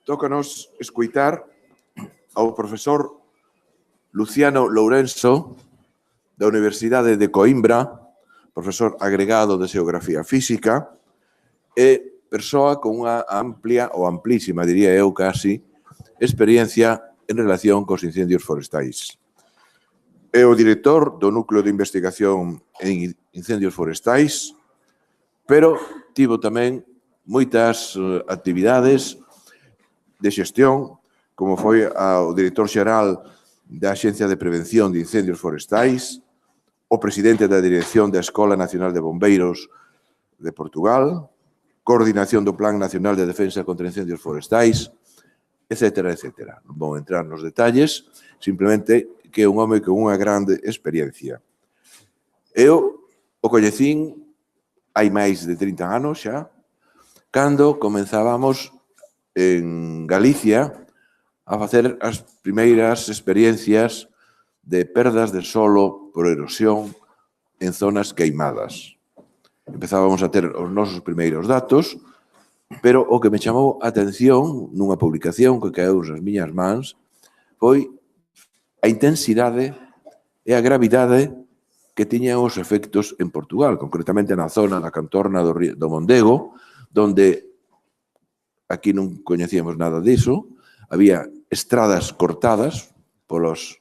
tócanos escoitar ao profesor Luciano Lourenço da Universidade de Coimbra, profesor agregado de Xeografía Física e persoa con unha amplia ou amplísima, diría eu casi, experiencia en relación cos incendios forestais. É o director do Núcleo de Investigación en Incendios Forestais, pero tivo tamén moitas actividades de xestión, como foi o director xeral da Axencia de Prevención de Incendios Forestais, o presidente da Dirección da Escola Nacional de Bombeiros de Portugal, coordinación do Plan Nacional de Defensa contra Incendios Forestais, etcétera, etcétera. Non vou entrar nos detalles, simplemente que é un home con unha grande experiencia. Eu o coñecín hai máis de 30 anos xa, cando comenzábamos en Galicia a facer as primeiras experiencias de perdas de solo por erosión en zonas queimadas. Empezábamos a ter os nosos primeiros datos, pero o que me chamou a atención nunha publicación que caeu nas miñas mans foi a intensidade e a gravidade que tiñan os efectos en Portugal, concretamente na zona da contorna do Mondego, donde aquí non coñecíamos nada diso, había estradas cortadas polos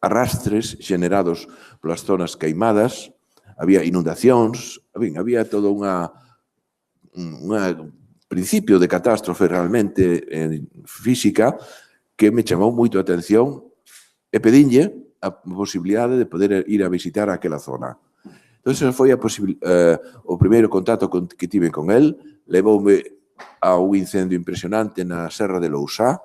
arrastres xenerados polas zonas queimadas, había inundacións, había todo un principio de catástrofe realmente física que me chamou moito a atención e pedinlle a posibilidade de poder ir a visitar aquela zona. Entón, ese foi o primeiro contacto que tive con el, levoume a un incendio impresionante na Serra de Lousá,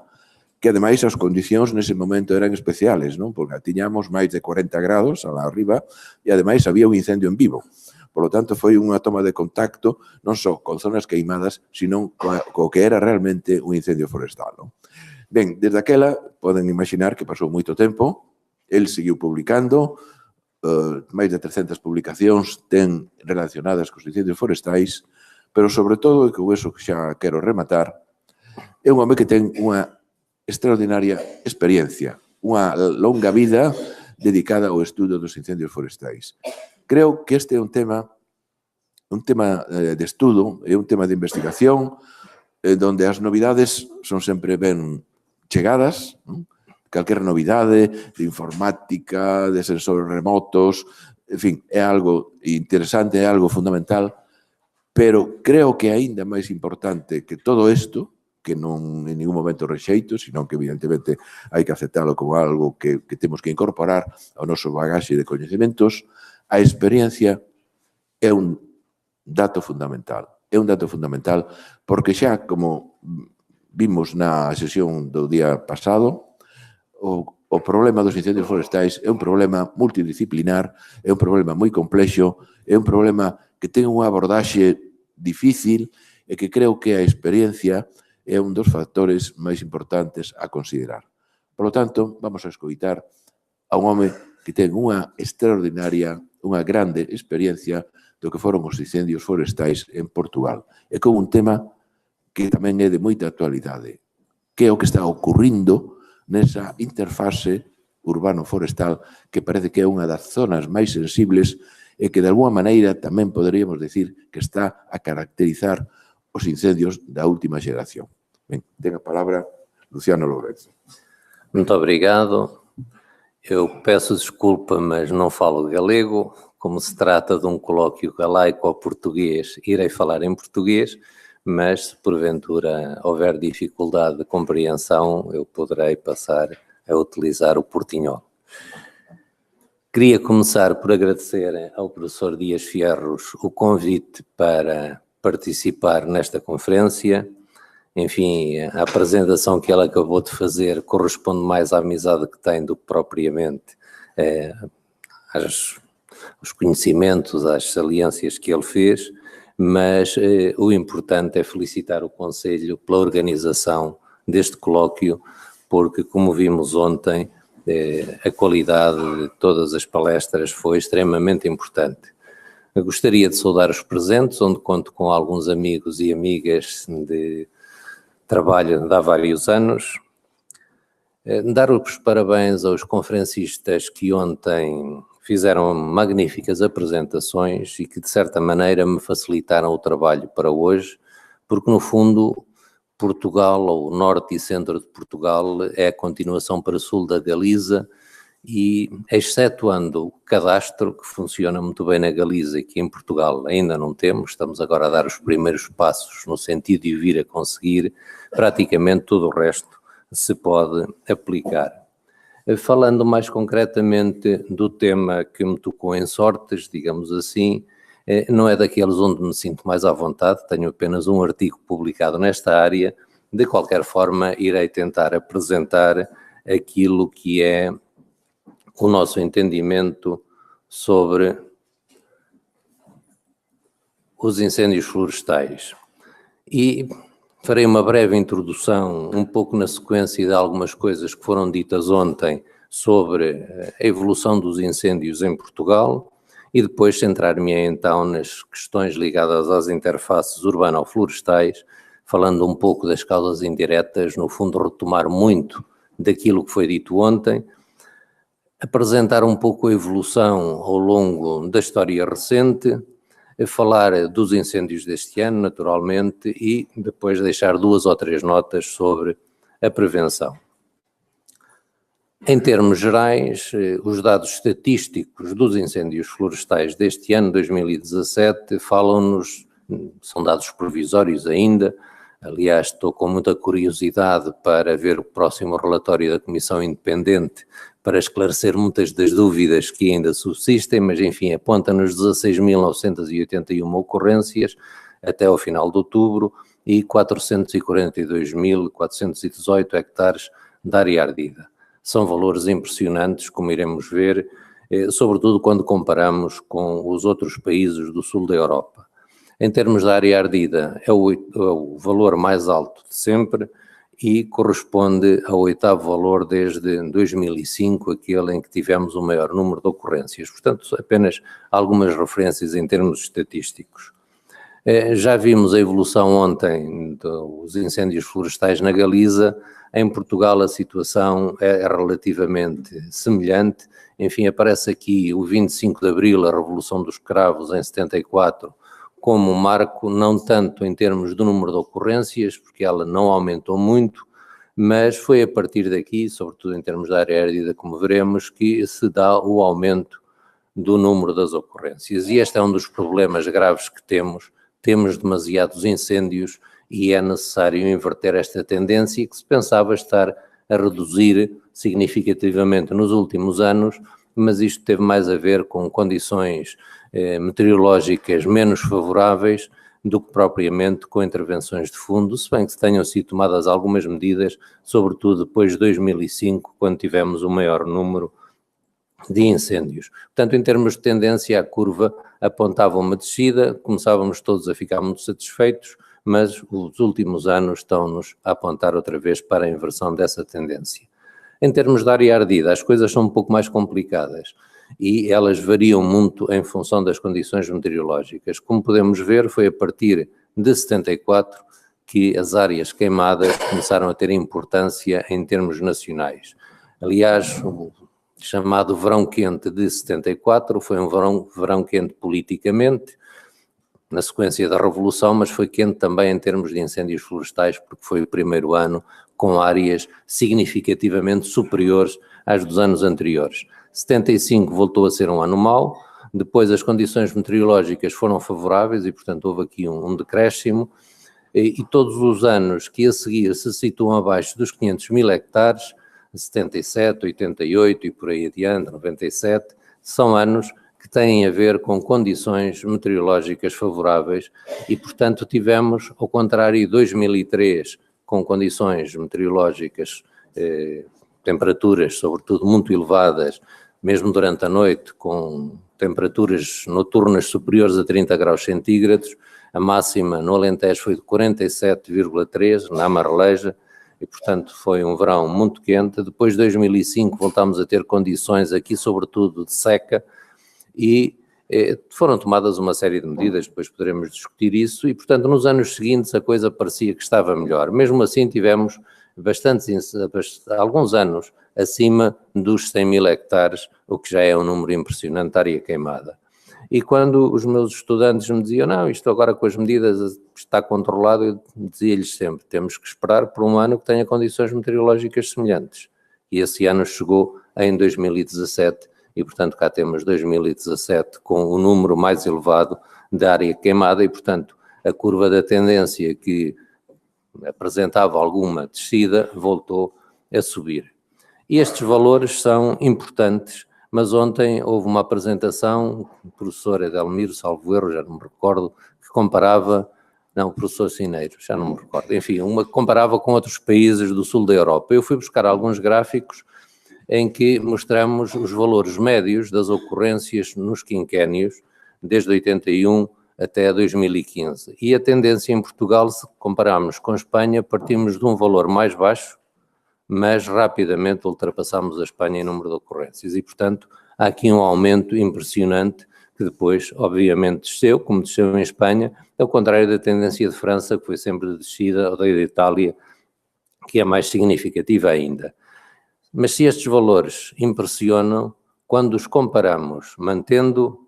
que ademais as condicións nese momento eran especiales, non? Porque tiñamos máis de 40 grados alá arriba e ademais había un incendio en vivo. Por lo tanto, foi unha toma de contacto non só con zonas queimadas, sino co que era realmente un incendio forestal, non? Ben, desde aquela, poden imaginar que pasou moito tempo, el seguiu publicando, máis de 300 publicacións ten relacionadas cos incendios forestais, pero sobre todo, e con eso xa quero rematar, é un home que ten unha extraordinaria experiencia, unha longa vida dedicada ao estudo dos incendios forestais. Creo que este é un tema de estudo, é un tema de investigación, donde as novidades son sempre ben chegadas, calquera novidade de informática, de sensores remotos, en fin, é algo interesante, é algo fundamental, pero creo que é aínda máis importante que todo isto, que non en ningún momento rexeito, sino que evidentemente hai que aceptalo como algo que temos que incorporar ao noso bagaxe de coñecementos, a experiencia é un dato fundamental. É un dato fundamental porque xa, como vimos na sesión do día pasado, o problema dos incendios forestais é un problema multidisciplinar, é un problema moi complexo, é un problema que ten unha abordaxe difícil e que creo que a experiencia é un dos factores máis importantes a considerar. Por lo tanto, vamos a escoitar a un home que ten unha extraordinaria, unha grande experiencia do que foron os incendios forestais en Portugal. É con un tema que tamén é de moita actualidade, que é o que está ocurrindo nesa interfase urbano-forestal que parece que é unha das zonas máis sensibles e que, de alguma maneira, tamén poderíamos decir que está a caracterizar os incendios da última xeración. Ben, ten a palabra Luciano Lourenço. Muito obrigado. Eu peço desculpa, mas não falo galego. Como se trata de um colóquio galaico ao português, irei falar em português, mas se porventura houver dificuldade de compreensão, eu poderei passar a utilizar o portinhol. Queria começar por agradecer ao professor Dias Fierros o convite para participar nesta conferência. Enfim, a apresentação que ele acabou de fazer corresponde mais à amizade que tem do que propriamente aos conhecimentos, às saliências que ele fez, mas o importante é felicitar o Conselho pela organização deste colóquio, porque, como vimos ontem, a qualidade de todas as palestras foi extremamente importante. Eu gostaria de saudar os presentes, onde conto com alguns amigos e amigas trabalho de há vários anos. Dar os parabéns aos conferencistas que ontem fizeram magníficas apresentações e que, de certa maneira, me facilitaram o trabalho para hoje, porque, no fundo, Portugal, ou norte e centro de Portugal, é a continuação para sul da Galiza e, excetuando o cadastro, que funciona muito bem na Galiza e que em Portugal ainda não temos, estamos agora a dar os primeiros passos no sentido de vir a conseguir, praticamente todo o resto se pode aplicar. Falando mais concretamente do tema que me tocou em sortes, digamos assim, não é daqueles onde me sinto mais à vontade, tenho apenas um artigo publicado nesta área. De qualquer forma, irei tentar apresentar aquilo que é o nosso entendimento sobre os incêndios florestais. E farei uma breve introdução, um pouco na sequência de algumas coisas que foram ditas ontem sobre a evolução dos incêndios em Portugal e depois centrar-me então nas questões ligadas às interfaces urbano-florestais, falando um pouco das causas indiretas, no fundo retomar muito daquilo que foi dito ontem, apresentar um pouco a evolução ao longo da história recente, falar dos incêndios deste ano, naturalmente, e depois deixar 2 ou 3 notas sobre a prevenção. Em termos gerais, os dados estatísticos dos incêndios florestais deste ano, 2017, falam-nos, são dados provisórios ainda, aliás estou com muita curiosidade para ver o próximo relatório da Comissão Independente para esclarecer muitas das dúvidas que ainda subsistem, mas enfim, aponta-nos 16.981 ocorrências até ao final de outubro e 442.418 hectares de área ardida. São valores impressionantes, como iremos ver, sobretudo quando comparamos com os outros países do sul da Europa. Em termos de área ardida, é o valor mais alto de sempre e corresponde ao 8º valor desde 2005, aquele em que tivemos o maior número de ocorrências. Portanto, apenas algumas referências em termos estatísticos. Já vimos a evolução ontem dos incêndios florestais na Galiza. Em Portugal a situação é relativamente semelhante. Enfim, aparece aqui o 25 de Abril, a Revolução dos Cravos, em 74, como marco, não tanto em termos do número de ocorrências, porque ela não aumentou muito, mas foi a partir daqui, sobretudo em termos da área ardida, como veremos, que se dá o aumento do número das ocorrências. E este é um dos problemas graves que temos demasiados incêndios e é necessário inverter esta tendência que se pensava estar a reduzir significativamente nos últimos anos, mas isto teve mais a ver com condições meteorológicas menos favoráveis do que propriamente com intervenções de fundo, se bem que tenham sido tomadas algumas medidas, sobretudo depois de 2005, quando tivemos o maior número de incêndios. Portanto, em termos de tendência, a curva apontava uma descida, começávamos todos a ficar muito satisfeitos, mas os últimos anos estão-nos a apontar outra vez para a inversão dessa tendência. Em termos de área ardida, as coisas são um pouco mais complicadas e elas variam muito em função das condições meteorológicas. Como podemos ver, foi a partir de 74 que as áreas queimadas começaram a ter importância em termos nacionais. Aliás, o chamado verão quente de 74 foi um verão quente politicamente, na sequência da Revolução, mas foi quente também em termos de incêndios florestais, porque foi o primeiro ano com áreas significativamente superiores às dos anos anteriores. 75 voltou a ser um ano mau, depois as condições meteorológicas foram favoráveis e, portanto, houve aqui um decréscimo, e todos os anos que a seguir se situam abaixo dos 500.000 hectares, 77, 88 e por aí adiante, 97, são anos que têm a ver com condições meteorológicas favoráveis e, portanto, tivemos, ao contrário de 2003, com condições meteorológicas, temperaturas, sobretudo, muito elevadas, mesmo durante a noite, com temperaturas noturnas superiores a 30 graus centígrados, a máxima no Alentejo foi de 47,3, na Amareleja, e, portanto, foi um verão muito quente. Depois de 2005 voltámos a ter condições aqui, sobretudo, de seca, e Foram tomadas uma série de medidas, depois poderemos discutir isso, e, portanto, nos anos seguintes a coisa parecia que estava melhor. Mesmo assim, tivemos alguns anos acima dos 100 mil hectares, o que já é um número impressionante de área queimada. E quando os meus estudantes me diziam, não, isto agora com as medidas está controlado, eu dizia-lhes sempre, temos que esperar por um ano que tenha condições meteorológicas semelhantes. E esse ano chegou em 2017, e portanto cá temos 2017 com o número mais elevado de área queimada, e portanto a curva da tendência que apresentava alguma descida voltou a subir. E estes valores são importantes, mas ontem houve uma apresentação, o professor Edelmiro, salvo erro, já não me recordo, que comparava, não, o professor Cineiro, já não me recordo, enfim, uma que comparava com outros países do sul da Europa. Eu fui buscar alguns gráficos em que mostramos os valores médios das ocorrências nos quinquénios, desde 81 até 2015. E a tendência em Portugal, se compararmos com a Espanha, partimos de um valor mais baixo, mas rapidamente ultrapassamos a Espanha em número de ocorrências. E, portanto, há aqui um aumento impressionante que depois, obviamente, desceu, como desceu em Espanha, ao contrário da tendência de França, que foi sempre de descida, ou da Itália, que é mais significativa ainda. Mas se estes valores impressionam, quando os comparamos, mantendo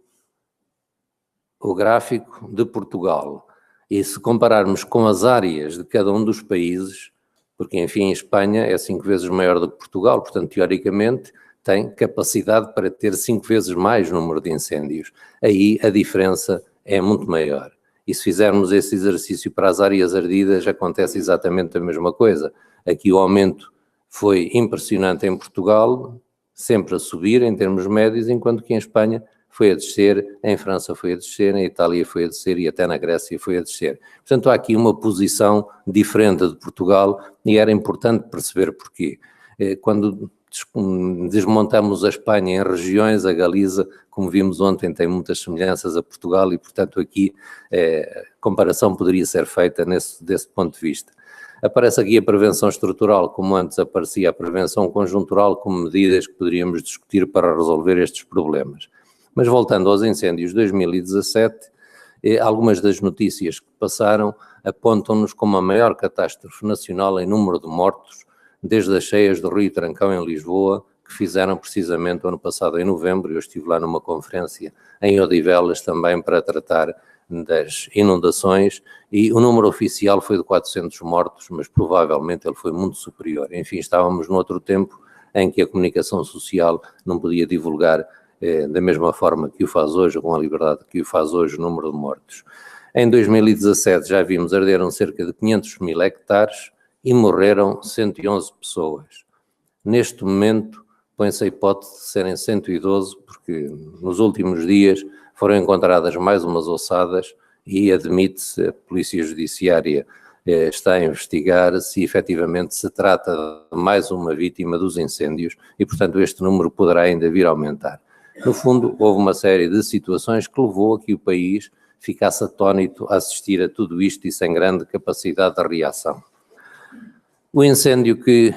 o gráfico de Portugal, e se compararmos com as áreas de cada um dos países, porque, enfim, a Espanha é 5 vezes maior do que Portugal, portanto, teoricamente, tem capacidade para ter 5 vezes mais número de incêndios. Aí a diferença é muito maior. E se fizermos esse exercício para as áreas ardidas, acontece exatamente a mesma coisa. Aqui o aumento foi impressionante em Portugal, sempre a subir em termos médios, enquanto que em Espanha foi a descer, em França foi a descer, em Itália foi a descer e até na Grécia foi a descer. Portanto, há aqui uma posição diferente de Portugal e era importante perceber porquê. Quando desmontamos a Espanha em regiões, a Galiza, como vimos ontem, tem muitas semelhanças a Portugal e, portanto, aqui a comparação poderia ser feita desse ponto de vista. Aparece aqui a prevenção estrutural, como antes aparecia a prevenção conjuntural, como medidas que poderíamos discutir para resolver estes problemas. Mas voltando aos incêndios de 2017, algumas das notícias que passaram apontam-nos como a maior catástrofe nacional em número de mortos, desde as cheias do Rio Trancão em Lisboa, que fizeram precisamente o ano passado em novembro. Eu estive lá numa conferência em Odivelas também para tratar das inundações e o número oficial foi de 400 mortos, mas provavelmente ele foi muito superior. Enfim, estávamos noutro tempo em que a comunicação social não podia divulgar da mesma forma que o faz hoje, com a liberdade que o faz hoje, o número de mortos. Em 2017 já vimos arderam cerca de 500 mil hectares e morreram 111 pessoas. Neste momento, põe-se a hipótese de serem 112, porque nos últimos dias foram encontradas mais umas ossadas e admite-se, a Polícia Judiciária está a investigar se efetivamente se trata de mais uma vítima dos incêndios e, portanto, este número poderá ainda vir a aumentar. No fundo, houve uma série de situações que levou a que o país ficasse atónito a assistir a tudo isto e sem grande capacidade de reação. O incêndio que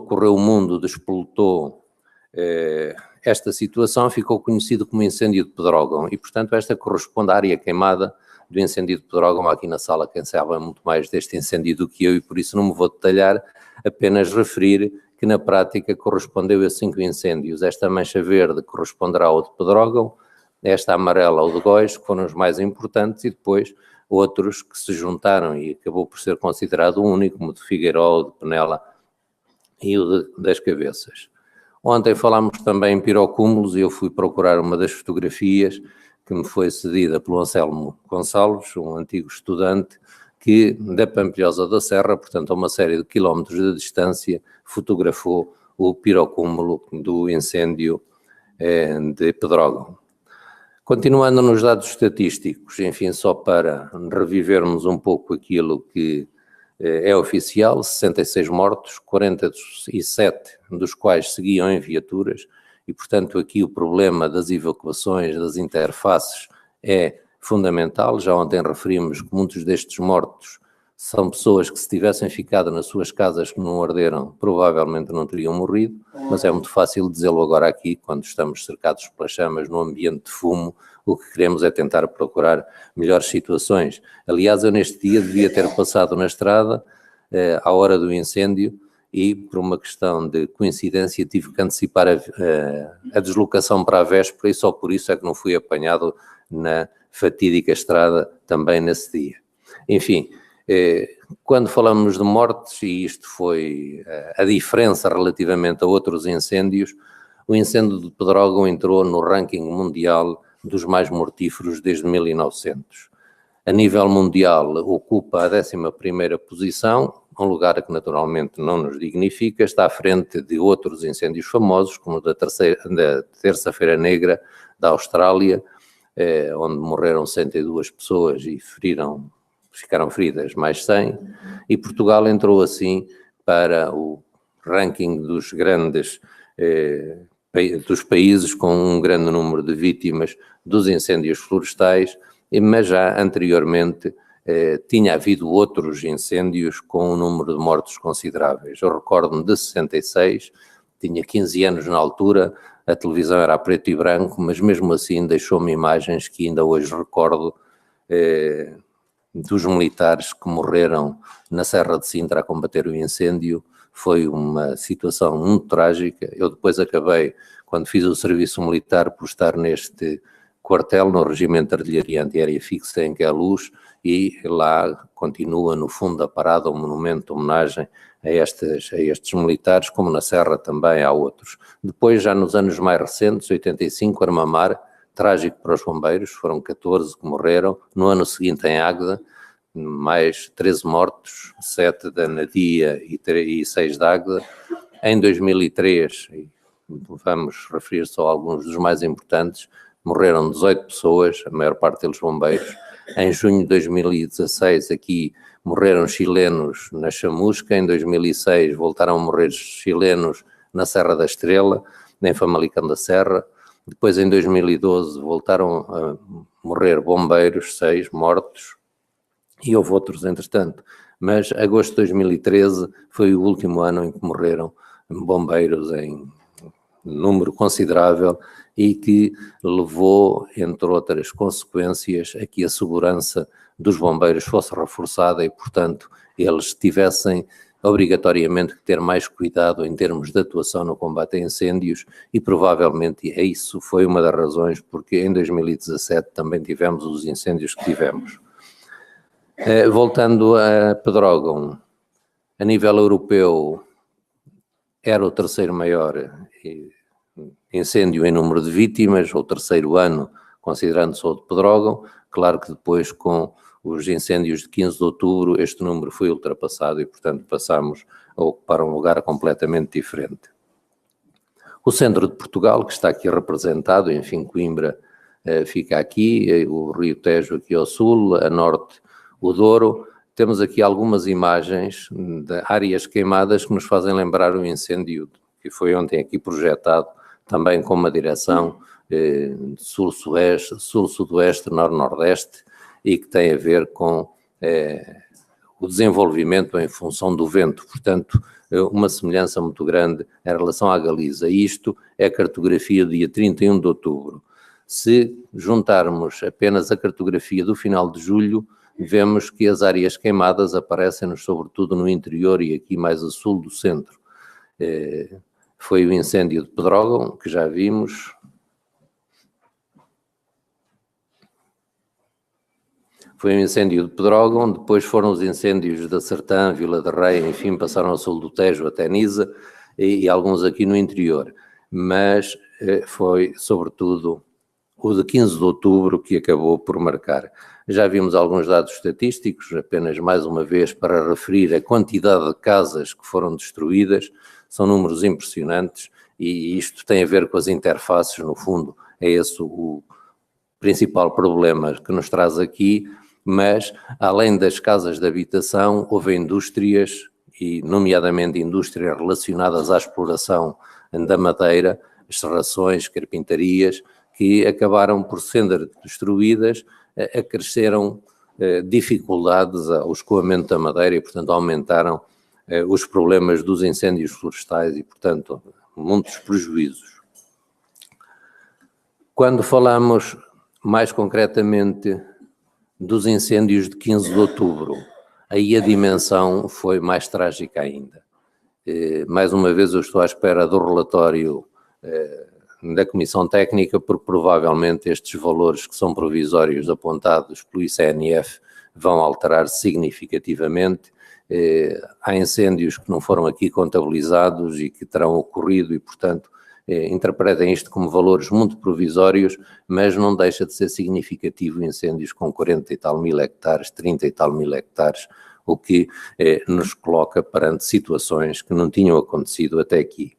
correu o mundo, despoltou esta situação, ficou conhecido como incêndio de Pedrógão e, portanto, esta corresponde à área queimada do incêndio de Pedrógão. Aqui na sala quem sabe muito mais deste incêndio do que eu e por isso não me vou detalhar, apenas referir que na prática correspondeu a 5 incêndios. Esta mancha verde corresponderá ao de Pedrógão, esta amarela ao de Góis, que foram os mais importantes, e depois outros que se juntaram e acabou por ser considerado o único, como o de Figueiró, o de Penela e o das Cabeças. Ontem falámos também em pirocúmulos e eu fui procurar uma das fotografias que me foi cedida pelo Anselmo Gonçalves, um antigo estudante, que da Pampilhosa da Serra, portanto a uma série de quilómetros de distância, fotografou o pirocúmulo do incêndio de Pedrógão. Continuando nos dados estatísticos, enfim, só para revivermos um pouco aquilo que é oficial, 66 mortos, 47 dos quais seguiam em viaturas e, portanto, aqui o problema das evacuações, das interfaces é fundamental. Já ontem referimos que muitos destes mortos são pessoas que se tivessem ficado nas suas casas que não arderam, provavelmente não teriam morrido, mas é muito fácil dizê-lo agora aqui, quando estamos cercados pelas chamas, num ambiente de fumo, o que queremos é tentar procurar melhores situações. Aliás, eu neste dia devia ter passado na estrada à hora do incêndio e, por uma questão de coincidência, tive que antecipar a deslocação para a véspera e só por isso é que não fui apanhado na fatídica estrada também nesse dia. Enfim, quando falamos de mortes, e isto foi a diferença relativamente a outros incêndios, o incêndio de Pedrógão entrou no ranking mundial dos mais mortíferos desde 1900. A nível mundial ocupa a 11ª posição, um lugar que naturalmente não nos dignifica, está à frente de outros incêndios famosos, como o da Terça-feira Negra da Austrália, onde morreram 102 pessoas e ficaram feridas mais 100, e Portugal entrou assim para o ranking dos grandes dos países com um grande número de vítimas dos incêndios florestais, mas já anteriormente tinha havido outros incêndios com um número de mortos consideráveis. Eu recordo-me de 66, tinha 15 anos na altura, a televisão era a preto e branco, mas mesmo assim deixou-me imagens que ainda hoje recordo dos militares que morreram na Serra de Sintra a combater o incêndio. Foi uma situação muito trágica. Eu depois acabei, quando fiz o serviço militar, por estar neste quartel, no Regimento de Artilharia Antiaérea Fixa em Queluz, e lá continua no fundo da parada um monumento de homenagem a estes militares, como na Serra também há outros. Depois, já nos anos mais recentes, 85, Armamar, trágico para os bombeiros, foram 14 que morreram. No ano seguinte, em Águeda, mais 13 mortos, 7 da Nadia e 6 da Águeda. Em 2003, vamos referir só a alguns dos mais importantes, morreram 18 pessoas, a maior parte deles bombeiros. Em junho de 2016, aqui morreram chilenos na Chamusca. Em 2006, voltaram a morrer chilenos na Serra da Estrela, em Famalicão da Serra. Depois, em 2012, voltaram a morrer bombeiros, 6 mortos, e houve outros entretanto. Mas agosto de 2013 foi o último ano em que morreram bombeiros em número considerável e que levou, entre outras consequências, a que a segurança dos bombeiros fosse reforçada e, portanto, eles tivessem obrigatoriamente que ter mais cuidado em termos de atuação no combate a incêndios, e provavelmente isso foi uma das razões porque em 2017 também tivemos os incêndios que tivemos. Voltando a Pedrógão, a nível europeu era o terceiro maior incêndio em número de vítimas, ou terceiro ano, considerando-se o de Pedrógão. Claro que depois, com os incêndios de 15 de outubro, este número foi ultrapassado e, portanto, passamos a ocupar um lugar completamente diferente. O centro de Portugal, que está aqui representado, enfim, Coimbra fica aqui, o Rio Tejo aqui ao sul, a norte o Douro. Temos aqui algumas imagens de áreas queimadas que nos fazem lembrar o incêndio que foi ontem aqui projetado, também com uma direção sul-sudoeste, norte-nordeste, e que tem a ver com o desenvolvimento em função do vento. Portanto, uma semelhança muito grande em relação à Galiza. Isto é a cartografia do dia 31 de outubro. Se juntarmos apenas a cartografia do final de julho, vemos que as áreas queimadas aparecem-nos sobretudo no interior e aqui mais a sul do centro. Foi o incêndio de Pedrógão, que já vimos. Foi o incêndio de Pedrógão, depois foram os incêndios da Sertã, Vila de Rei, enfim, passaram ao sul do Tejo até Nisa e alguns aqui no interior. Mas foi, sobretudo, o de 15 de outubro que acabou por marcar. Já vimos alguns dados estatísticos, apenas mais uma vez para referir a quantidade de casas que foram destruídas. São números impressionantes e isto tem a ver com as interfaces, no fundo, é esse o principal problema que nos traz aqui, mas além das casas de habitação, houve indústrias, e nomeadamente indústrias relacionadas à exploração da madeira, serrações, carpintarias, que acabaram por ser destruídas, acresceram dificuldades ao escoamento da madeira e, portanto, aumentaram os problemas dos incêndios florestais e, portanto, muitos prejuízos. Quando falamos mais concretamente dos incêndios de 15 de outubro, aí a dimensão foi mais trágica ainda. Mais uma vez eu estou à espera do relatório da Comissão Técnica, porque provavelmente estes valores que são provisórios apontados pelo ICNF vão alterar significativamente. Há incêndios que não foram aqui contabilizados e que terão ocorrido e, portanto, interpretem isto como valores muito provisórios, mas não deixa de ser significativo incêndios com 40 e tal mil hectares, 30 e tal mil hectares, o que nos coloca perante situações que não tinham acontecido até aqui.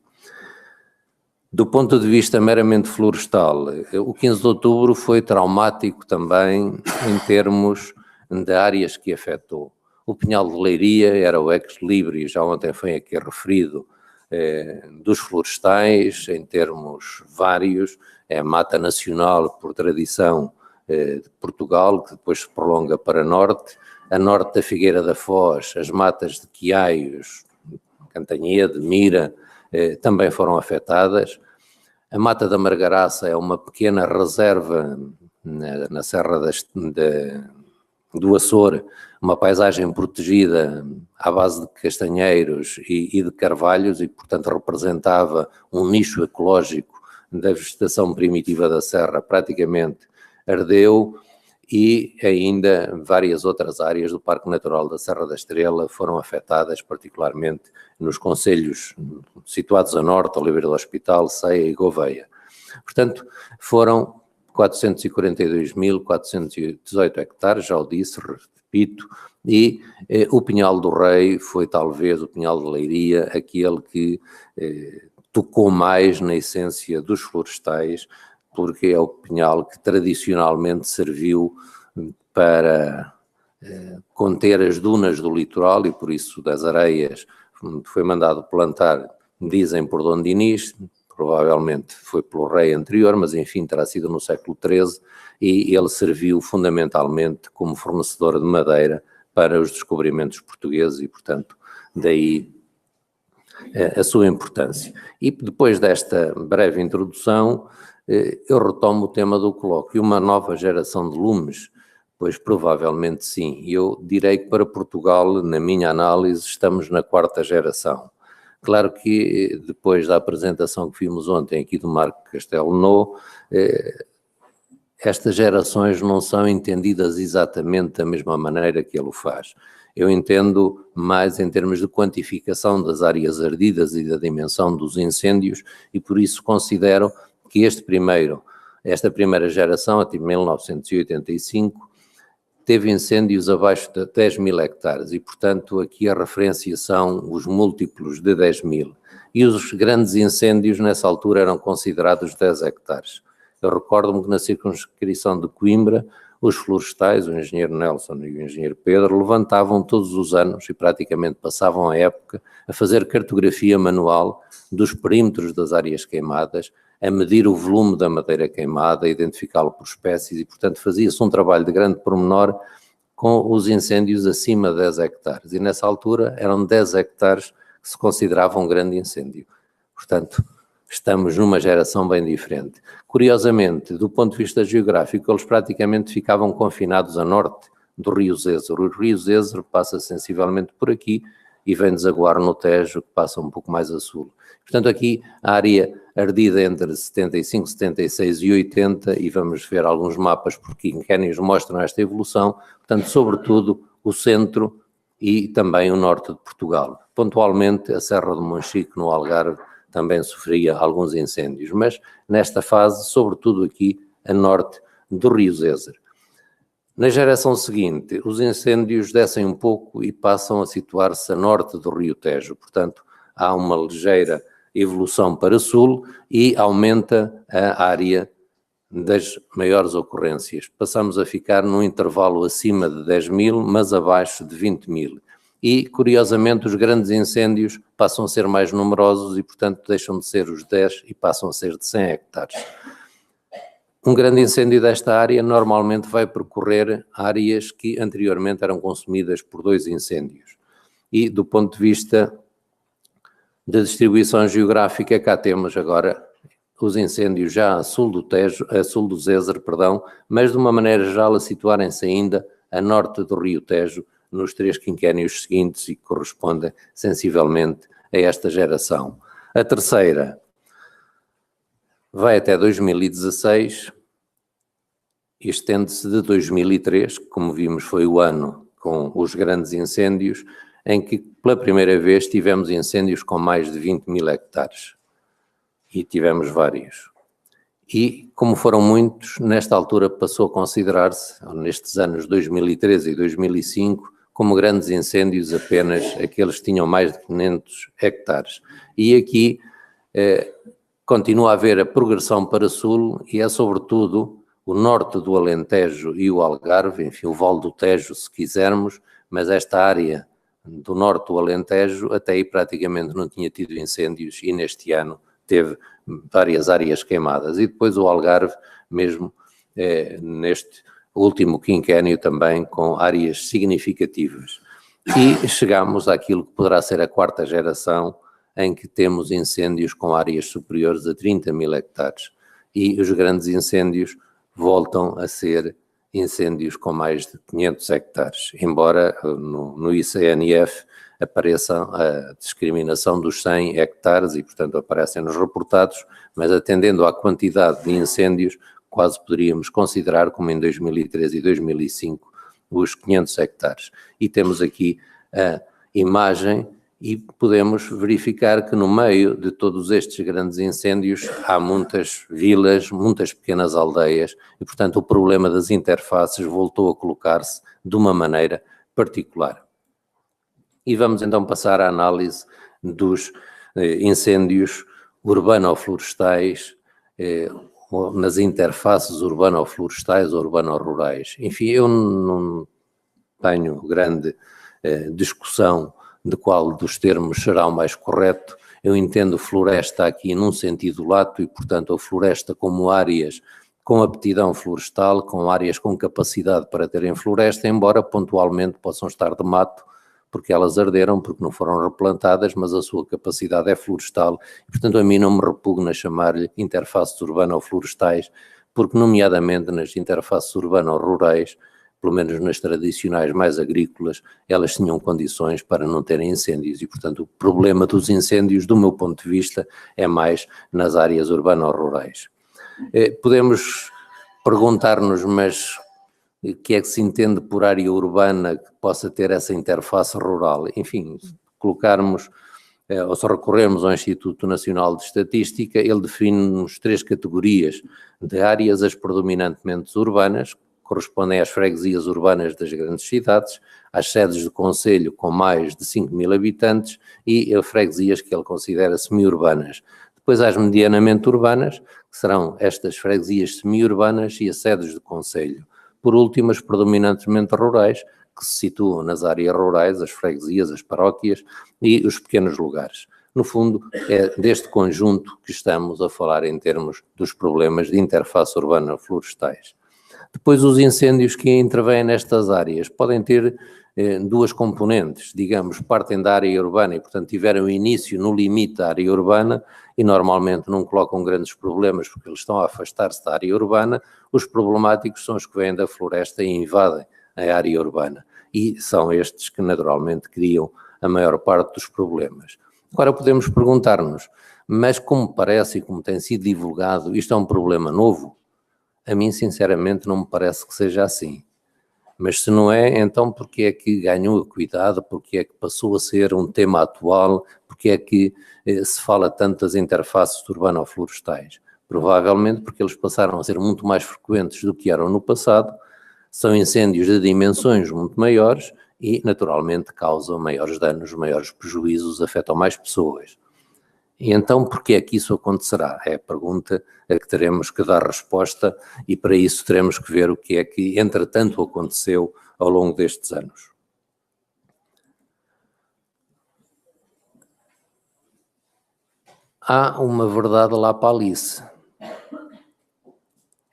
Do ponto de vista meramente florestal, o 15 de outubro foi traumático também em termos de áreas que afetou. O Pinhal de Leiria era o ex-libris, já ontem foi aqui referido, dos florestais, em termos vários, é a mata nacional por tradição de Portugal, que depois se prolonga para norte, a norte da Figueira da Foz, as matas de Quiaios, Cantanhede, Mira, também foram afetadas. A Mata da Margaraça é uma pequena reserva na Serra do Açor, uma paisagem protegida à base de castanheiros e de carvalhos e, portanto, representava um nicho ecológico da vegetação primitiva da serra, praticamente ardeu, e ainda várias outras áreas do Parque Natural da Serra da Estrela foram afetadas, particularmente nos concelhos situados a norte, Oliveira do Hospital, Ceia e Gouveia. Portanto, foram 442.418 hectares, já o disse, repito, e o Pinhal do Rei foi talvez, o Pinhal de Leiria, aquele que tocou mais na essência dos florestais, porque é o pinhal que tradicionalmente serviu para conter as dunas do litoral e por isso das areias foi mandado plantar, dizem por Dom Dinis, provavelmente foi pelo rei anterior, mas enfim terá sido no século XIII, e ele serviu fundamentalmente como fornecedor de madeira para os descobrimentos portugueses e, portanto, daí a sua importância. E depois desta breve introdução, eu retomo o tema do colóquio, uma nova geração de lumes, pois provavelmente sim. Eu direi que para Portugal, na minha análise, estamos na 4ª geração. Claro que depois da apresentação que vimos ontem aqui do Marco Castelo, estas gerações não são entendidas exatamente da mesma maneira que ele o faz. Eu entendo mais em termos de quantificação das áreas ardidas e da dimensão dos incêndios e por isso considero que esta primeira geração, até 1985, teve incêndios abaixo de 10 mil hectares e, portanto, aqui a referência são os múltiplos de 10 mil. E os grandes incêndios nessa altura eram considerados 10 hectares. Eu recordo-me que na circunscrição de Coimbra, os florestais, o engenheiro Nelson e o engenheiro Pedro, levantavam todos os anos e praticamente passavam a época a fazer cartografia manual dos perímetros das áreas queimadas, a medir o volume da madeira queimada, a identificá-lo por espécies e, portanto, fazia-se um trabalho de grande pormenor com os incêndios acima de 10 hectares. E nessa altura eram 10 hectares que se consideravam um grande incêndio. Portanto, estamos numa geração bem diferente. Curiosamente, do ponto de vista geográfico, eles praticamente ficavam confinados a norte do Rio Zézer. O Rio Zézer passa sensivelmente por aqui e vem desaguar no Tejo, que passa um pouco mais a sul. Portanto, aqui a área ardida entre 75, 76 e 80, e vamos ver alguns mapas porque que nos mostram esta evolução, portanto, sobretudo o centro e também o norte de Portugal. Pontualmente, a Serra do Monchique, no Algarve, também sofria alguns incêndios, mas nesta fase, sobretudo aqui a norte do Rio Zézer. Na geração seguinte, os incêndios descem um pouco e passam a situar-se a norte do Rio Tejo, portanto, há uma ligeira evolução para sul e aumenta a área das maiores ocorrências. Passamos a ficar num intervalo acima de 10 mil, mas abaixo de 20 mil. E, curiosamente, os grandes incêndios passam a ser mais numerosos e, portanto, deixam de ser os 10 e passam a ser de 100 hectares. Um grande incêndio desta área normalmente vai percorrer áreas que anteriormente eram consumidas por 2 incêndios. E, do ponto de vista da distribuição geográfica, cá temos agora os incêndios já a sul do Tejo, a sul do Zezer, perdão, mas de uma maneira geral a situarem-se ainda a norte do Rio Tejo, nos 3 quinquénios seguintes e que correspondem sensivelmente a esta geração. A terceira vai até 2016 e estende-se de 2003, que, como vimos, foi o ano com os grandes incêndios, em que pela primeira vez tivemos incêndios com mais de 20 mil hectares. E tivemos vários. E, como foram muitos, nesta altura passou a considerar-se, nestes anos 2013 e 2005, como grandes incêndios apenas aqueles que tinham mais de 500 hectares. E aqui continua a haver a progressão para sul e é sobretudo o norte do Alentejo e o Algarve, enfim, o Vale do Tejo, se quisermos, mas esta área do norte do Alentejo até aí praticamente não tinha tido incêndios e neste ano teve várias áreas queimadas. E depois o Algarve, mesmo neste último quinquénio também, com áreas significativas. E chegamos àquilo que poderá ser a quarta geração, em que temos incêndios com áreas superiores a 30 mil hectares. E os grandes incêndios voltam a ser incêndios com mais de 500 hectares, embora no ICNF apareça a discriminação dos 100 hectares e, portanto, aparecem nos reportados, mas atendendo à quantidade de incêndios, quase poderíamos considerar, como em 2013 e 2005, os 500 hectares. E temos aqui a imagem e podemos verificar que no meio de todos estes grandes incêndios há muitas vilas, muitas pequenas aldeias e, portanto, o problema das interfaces voltou a colocar-se de uma maneira particular. E vamos então passar à análise dos incêndios urbano-florestais, nas interfaces urbano-florestais ou urbano-rurais. Enfim, eu não tenho grande discussão de qual dos termos será o mais correto. Eu entendo floresta aqui num sentido lato e, portanto, a floresta como áreas com aptidão florestal, com áreas com capacidade para terem floresta, embora pontualmente possam estar de mato, porque elas arderam, porque não foram replantadas, mas a sua capacidade é florestal. Portanto, a mim não me repugna chamar-lhe interfaces urbano-florestais, porque, nomeadamente nas interfaces urbano-rurais, pelo menos nas tradicionais mais agrícolas, elas tinham condições para não terem incêndios e, portanto, o problema dos incêndios, do meu ponto de vista, é mais nas áreas urbano-rurais. Podemos perguntar-nos, mas o que é que se entende por área urbana que possa ter essa interface rural? Enfim, colocarmos, ou se recorrermos ao Instituto Nacional de Estatística, ele define-nos 3 categorias de áreas, as predominantemente urbanas, correspondem às freguesias urbanas das grandes cidades, às sedes de concelho com mais de 5 mil habitantes e a freguesias que ele considera semi-urbanas. Depois às medianamente urbanas, que serão estas freguesias semi-urbanas e as sedes de concelho. Por último, as predominantemente rurais, que se situam nas áreas rurais, as freguesias, as paróquias e os pequenos lugares. No fundo, é deste conjunto que estamos a falar em termos dos problemas de interface urbana-florestais. Depois, os incêndios que intervêm nestas áreas podem ter 2 componentes, digamos, partem da área urbana e, portanto, tiveram início no limite da área urbana e normalmente não colocam grandes problemas porque eles estão a afastar-se da área urbana. Os problemáticos são os que vêm da floresta e invadem a área urbana e são estes que naturalmente criam a maior parte dos problemas. Agora podemos perguntar-nos, mas como parece e como tem sido divulgado, isto é um problema novo? A mim, sinceramente, não me parece que seja assim. Mas se não é, então porque é que ganhou acuidade, porque é que passou a ser um tema atual, porque é que se fala tanto das interfaces urbano-florestais? Provavelmente porque eles passaram a ser muito mais frequentes do que eram no passado, são incêndios de dimensões muito maiores e, naturalmente, causam maiores danos, maiores prejuízos, afetam mais pessoas. E então, porquê é que isso acontecerá? É a pergunta a que teremos que dar resposta e para isso teremos que ver o que é que, entretanto, aconteceu ao longo destes anos. Há uma verdade lá para Alice.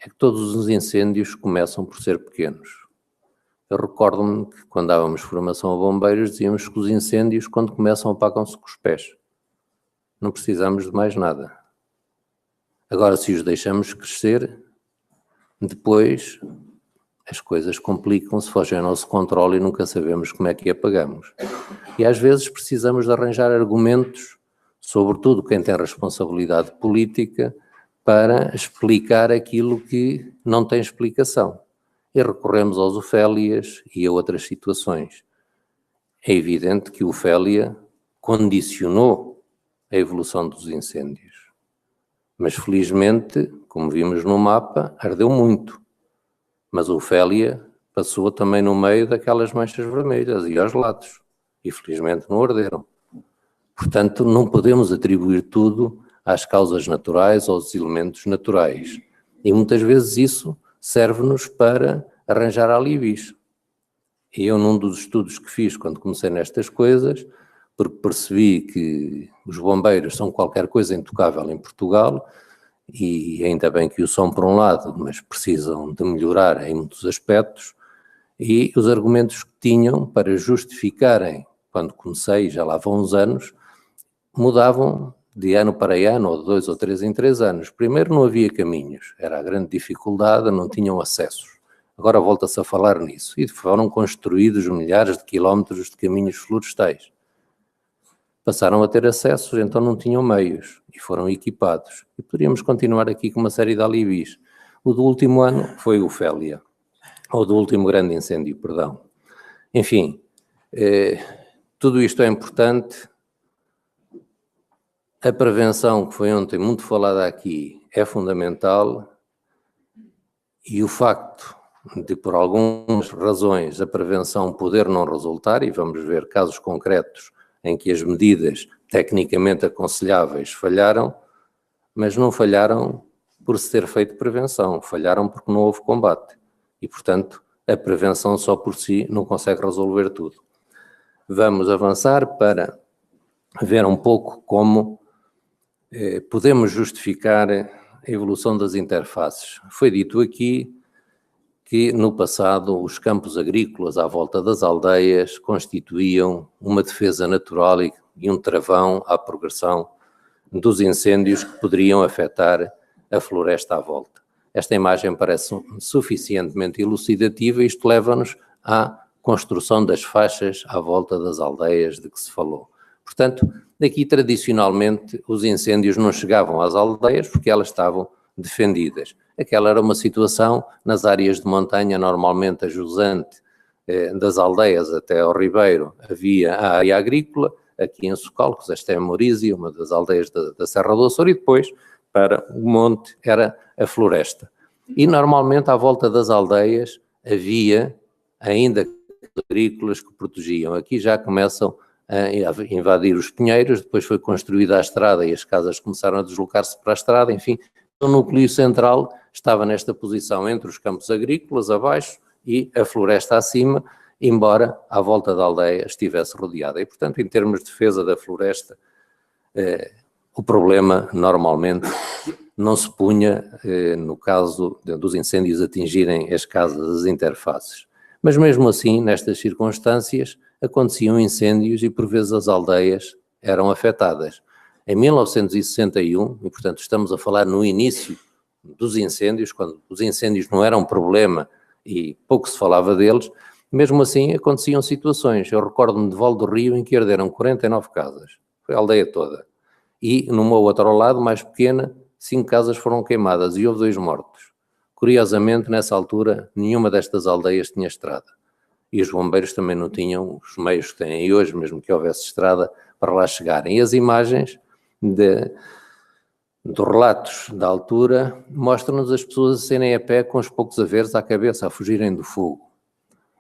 É que todos os incêndios começam por ser pequenos. Eu recordo-me que quando dávamos formação a bombeiros dizíamos que os incêndios, quando começam, apagam-se com os pés. Não precisamos de mais nada. Agora, se os deixamos crescer, depois as coisas complicam-se, fogem ao nosso controle e nunca sabemos como é que apagamos. E às vezes precisamos de arranjar argumentos, sobretudo quem tem responsabilidade política, para explicar aquilo que não tem explicação. E recorremos aos Ofélias e a outras situações. É evidente que o Ofélia condicionou a evolução dos incêndios. Mas felizmente, como vimos no mapa, ardeu muito. Mas o Ofélia passou também no meio daquelas manchas vermelhas e aos lados. E felizmente não arderam. Portanto, não podemos atribuir tudo às causas naturais, aos elementos naturais. E muitas vezes isso serve-nos para arranjar alívios. E eu, num dos estudos que fiz quando comecei nestas coisas, porque percebi que os bombeiros são qualquer coisa intocável em Portugal, e ainda bem que o são por um lado, mas precisam de melhorar em muitos aspectos, e os argumentos que tinham para justificarem, quando comecei, já lá vão uns anos, mudavam de ano para ano, ou de 2 ou 3 em 3 anos. Primeiro não havia caminhos, era a grande dificuldade, não tinham acessos. Agora volta-se a falar nisso. E foram construídos milhares de quilómetros de caminhos florestais. Passaram a ter acessos, então não tinham meios e foram equipados. E poderíamos continuar aqui com uma série de alívios. O do último ano foi o Ofélia, ou do último grande incêndio, perdão. Enfim, tudo isto é importante. A prevenção, que foi ontem muito falada aqui, é fundamental, e o facto de, por algumas razões, a prevenção poder não resultar, e vamos ver casos concretos em que as medidas tecnicamente aconselháveis falharam, mas não falharam por se ter feito prevenção, falharam porque não houve combate. E, portanto, a prevenção só por si não consegue resolver tudo. Vamos avançar para ver um pouco como podemos justificar a evolução das interfaces. Foi dito aqui que no passado os campos agrícolas à volta das aldeias constituíam uma defesa natural e um travão à progressão dos incêndios que poderiam afetar a floresta à volta. Esta imagem parece suficientemente elucidativa e isto leva-nos à construção das faixas à volta das aldeias de que se falou. Portanto, daqui tradicionalmente os incêndios não chegavam às aldeias porque elas estavam defendidas. Aquela era uma situação nas áreas de montanha, normalmente a jusante das aldeias até ao Ribeiro havia a área agrícola, aqui em Socalcos, esta é a Morísia, uma das aldeias da Serra do Açor, e depois para o monte era a floresta. E normalmente à volta das aldeias havia ainda agrícolas que protegiam. Aqui já começam a invadir os pinheiros, depois foi construída a estrada e as casas começaram a deslocar-se para a estrada, enfim, o núcleo central estava nesta posição entre os campos agrícolas abaixo e a floresta acima, embora à volta da aldeia estivesse rodeada. E, portanto, em termos de defesa da floresta, o problema normalmente não se punha no caso dos incêndios atingirem as casas, as interfaces. Mas mesmo assim, nestas circunstâncias, aconteciam incêndios e por vezes as aldeias eram afetadas. Em 1961, e portanto estamos a falar no início dos incêndios, quando os incêndios não eram um problema e pouco se falava deles, mesmo assim aconteciam situações. Eu recordo-me de Val do Rio em que arderam 49 casas, foi a aldeia toda. E numa outra ao lado, mais pequena, 5 casas foram queimadas e houve 2 mortos. Curiosamente, nessa altura, nenhuma destas aldeias tinha estrada. E os bombeiros também não tinham os meios que têm hoje, mesmo que houvesse estrada, para lá chegarem. E as imagens dos relatos da altura mostram-nos as pessoas a serem a pé com os poucos haveres à cabeça, a fugirem do fogo.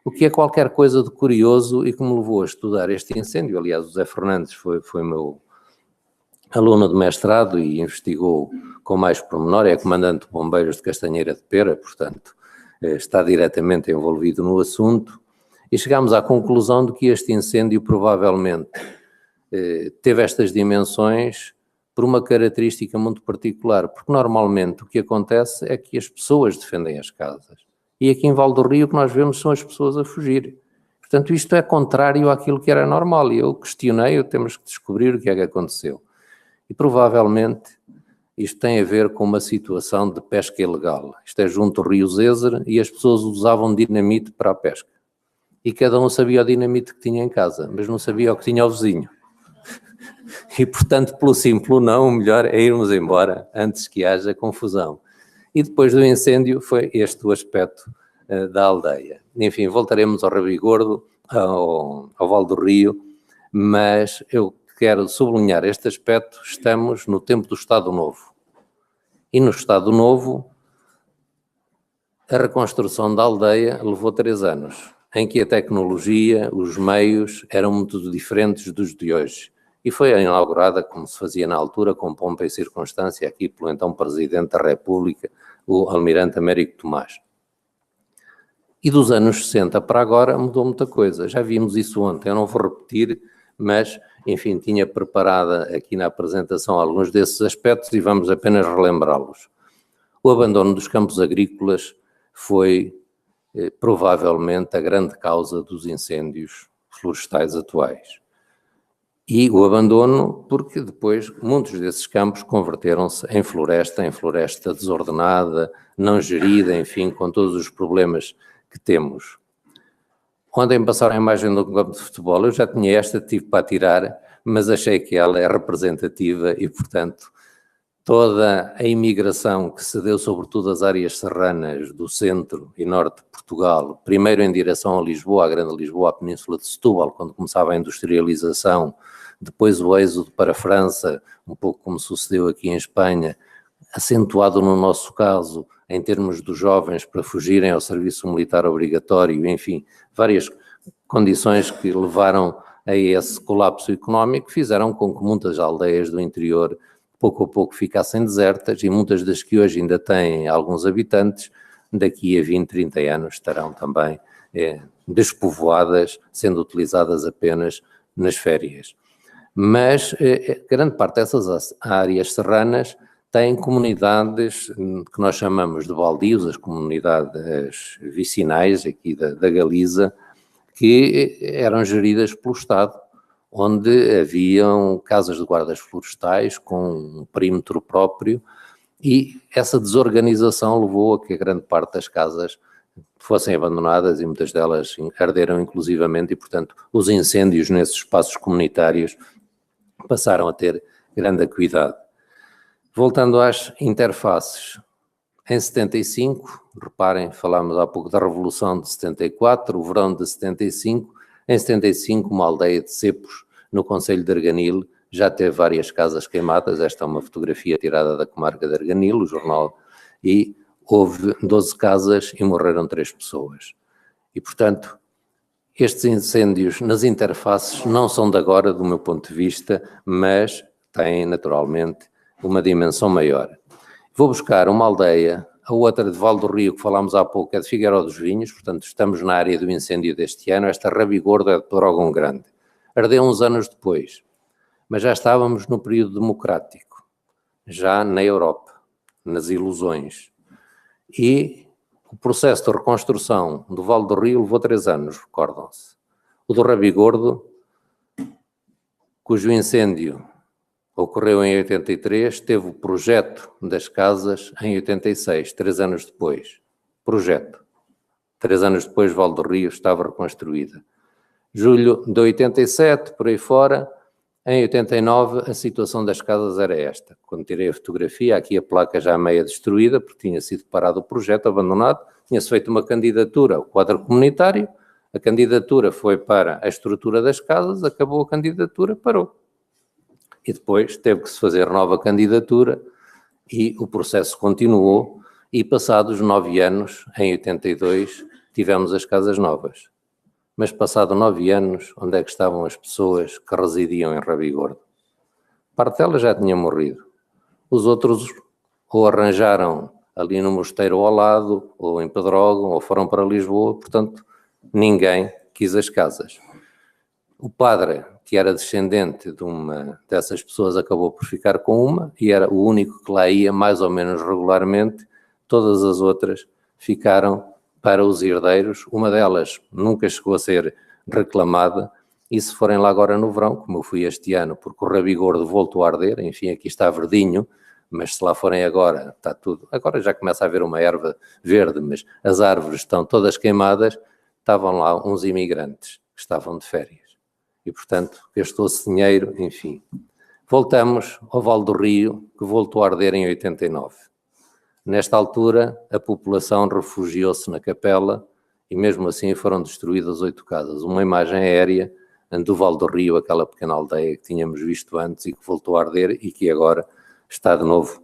O que é qualquer coisa de curioso e que me levou a estudar este incêndio. Aliás, o José Fernandes foi meu aluno de mestrado e investigou com mais pormenor, é comandante de bombeiros de Castanheira de Pera, portanto, está diretamente envolvido no assunto, e chegámos à conclusão de que este incêndio provavelmente teve estas dimensões por uma característica muito particular, porque normalmente o que acontece é que as pessoas defendem as casas. E aqui em Val do Rio o que nós vemos são as pessoas a fugir. Portanto, isto é contrário àquilo que era normal. E eu questionei, temos que descobrir o que é que aconteceu. E provavelmente isto tem a ver com uma situação de pesca ilegal. Isto é junto ao rio Zézer e as pessoas usavam dinamite para a pesca. E cada um sabia o dinamite que tinha em casa, mas não sabia o que tinha o vizinho. E, portanto, pelo simples não, o melhor é irmos embora antes que haja confusão. E depois do incêndio foi este o aspecto da aldeia. Enfim, voltaremos ao Rabigordo, ao Vale do Rio, mas eu quero sublinhar este aspecto. Estamos no tempo do Estado Novo. E no Estado Novo, a reconstrução da aldeia levou 3 anos, em que a tecnologia, os meios eram muito diferentes dos de hoje. E foi inaugurada, como se fazia na altura, com pompa e circunstância, aqui pelo então Presidente da República, o Almirante Américo Tomás. E dos anos 60 para agora mudou muita coisa. Já vimos isso ontem, eu não vou repetir, mas, enfim, tinha preparada aqui na apresentação alguns desses aspectos e vamos apenas relembrá-los. O abandono dos campos agrícolas foi, provavelmente, a grande causa dos incêndios florestais atuais. E o abandono porque depois muitos desses campos converteram-se em floresta desordenada, não gerida, enfim, com todos os problemas que temos. Ontem passaram a imagem do campo de futebol, eu já tinha esta, tive para tirar, mas achei que ela é representativa e, portanto, toda a imigração que se deu, sobretudo às áreas serranas do centro e norte de Portugal, primeiro em direção a Lisboa, a Grande Lisboa, a Península de Setúbal, quando começava a industrialização, depois o êxodo para a França, um pouco como sucedeu aqui em Espanha, acentuado no nosso caso, em termos dos jovens para fugirem ao serviço militar obrigatório, enfim, várias condições que levaram a esse colapso económico, fizeram com que muitas aldeias do interior, pouco a pouco, ficassem desertas e muitas das que hoje ainda têm alguns habitantes, daqui a 20, 30 anos estarão também despovoadas, sendo utilizadas apenas nas férias. Mas grande parte dessas áreas serranas têm comunidades que nós chamamos de baldios, as comunidades vicinais aqui da Galiza, que eram geridas pelo Estado, onde haviam casas de guardas florestais com um perímetro próprio e essa desorganização levou a que a grande parte das casas fossem abandonadas e muitas delas arderam inclusivamente e, portanto, os incêndios nesses espaços comunitários passaram a ter grande acuidade. Voltando às interfaces, em 75, reparem, falámos há pouco da Revolução de 74, o verão de 75, em 75 uma aldeia de Cepos, no concelho de Arganil, já teve várias casas queimadas, esta é uma fotografia tirada da comarca de Arganil, o jornal, e houve 12 casas e morreram 3 pessoas. E, portanto, estes incêndios nas interfaces não são de agora, do meu ponto de vista, mas têm, naturalmente, uma dimensão maior. Vou buscar uma aldeia, a outra de Vale do Rio, que falámos há pouco, é de Figueiró dos Vinhos, portanto, estamos na área do incêndio deste ano, esta Rabigordo é de Pedrógão Grande. Ardeu uns anos depois, mas já estávamos no período democrático, já na Europa, nas ilusões. E o processo de reconstrução do Vale do Rio levou 3 anos, recordam-se. O do Rabigordo, cujo incêndio ocorreu em 83, teve o projeto das casas em 86, 3 anos depois. Projeto. 3 anos depois, Vale do Rio estava reconstruída. Julho de 87, por aí fora, em 89, a situação das casas era esta. Quando tirei a fotografia, aqui a placa já meia destruída, porque tinha sido parado o projeto, abandonado, tinha-se feito uma candidatura ao quadro comunitário, a candidatura foi para a estrutura das casas, acabou a candidatura, parou. E depois teve que se fazer nova candidatura e o processo continuou e passados 9 anos, em 82, tivemos as casas novas. Mas passado 9 anos, onde é que estavam as pessoas que residiam em Rabigordo? Parte delas já tinha morrido. Os outros ou arranjaram ali no mosteiro ao lado, ou em Pedrógão, ou foram para Lisboa, portanto, ninguém quis as casas. O padre, que era descendente de uma dessas pessoas, acabou por ficar com uma e era o único que lá ia mais ou menos regularmente. Todas as outras ficaram para os herdeiros. Uma delas nunca chegou a ser reclamada e se forem lá agora no verão, como eu fui este ano, porque o Rabigordo voltou a arder, enfim, aqui está verdinho, mas se lá forem agora, está tudo, agora já começa a haver uma erva verde, mas as árvores estão todas queimadas, estavam lá uns imigrantes que estavam de férias e, portanto, gastou-se dinheiro, enfim. Voltamos ao Vale do Rio, que voltou a arder em 89. Nesta altura, a população refugiou-se na capela e mesmo assim foram destruídas 8 casas. Uma imagem aérea do Vale do Rio, aquela pequena aldeia que tínhamos visto antes e que voltou a arder e que agora está de novo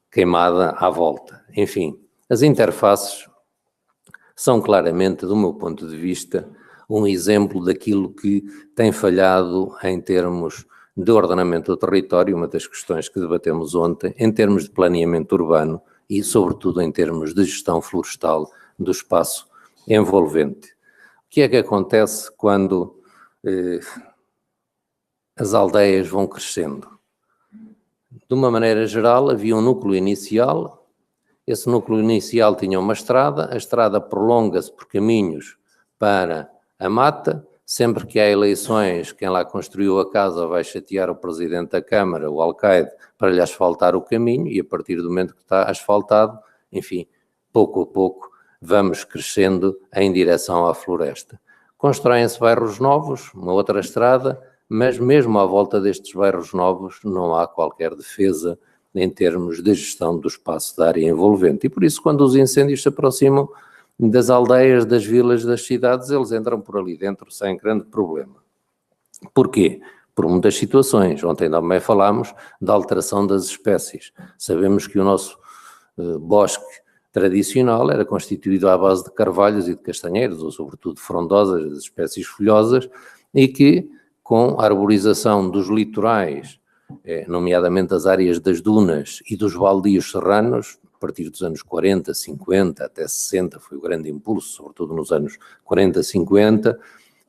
queimada à volta. Enfim, as interfaces são claramente, do meu ponto de vista, um exemplo daquilo que tem falhado em termos de ordenamento do território, uma das questões que debatemos ontem, em termos de planeamento urbano e, sobretudo, em termos de gestão florestal do espaço envolvente. O que é que acontece quando as aldeias vão crescendo? De uma maneira geral, havia um núcleo inicial, esse núcleo inicial tinha uma estrada, a estrada prolonga-se por caminhos para a mata. Sempre que há eleições, quem lá construiu a casa vai chatear o presidente da Câmara, o alcaide, para lhe asfaltar o caminho e a partir do momento que está asfaltado, enfim, pouco a pouco vamos crescendo em direção à floresta. Constroem-se bairros novos, uma outra estrada, mas mesmo à volta destes bairros novos não há qualquer defesa em termos de gestão do espaço da área envolvente. E por isso, quando os incêndios se aproximam das aldeias, das vilas, das cidades, eles entram por ali dentro sem grande problema. Porquê? Por muitas situações. Ontem também falámos da alteração das espécies. Sabemos que o nosso bosque tradicional era constituído à base de carvalhos e de castanheiros, ou sobretudo frondosas, das espécies folhosas, e que com a arborização dos litorais, nomeadamente as áreas das dunas e dos baldios serranos, a partir dos anos 40, 50, até 60, foi o grande impulso, sobretudo nos anos 40, 50,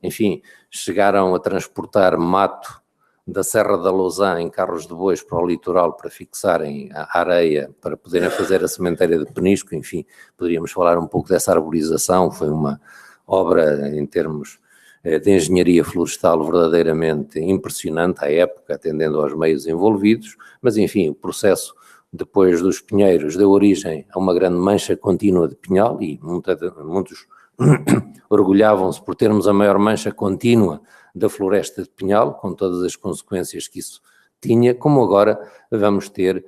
enfim, chegaram a transportar mato da Serra da Lousã em carros de bois para o litoral para fixarem a areia, para poderem fazer a sementeira de penisco, enfim, poderíamos falar um pouco dessa arborização, foi uma obra em termos de engenharia florestal verdadeiramente impressionante à época, atendendo aos meios envolvidos, mas enfim, o processo depois dos pinheiros deu origem a uma grande mancha contínua de pinhal e muitos orgulhavam-se por termos a maior mancha contínua da floresta de pinhal, com todas as consequências que isso tinha, como agora vamos ter,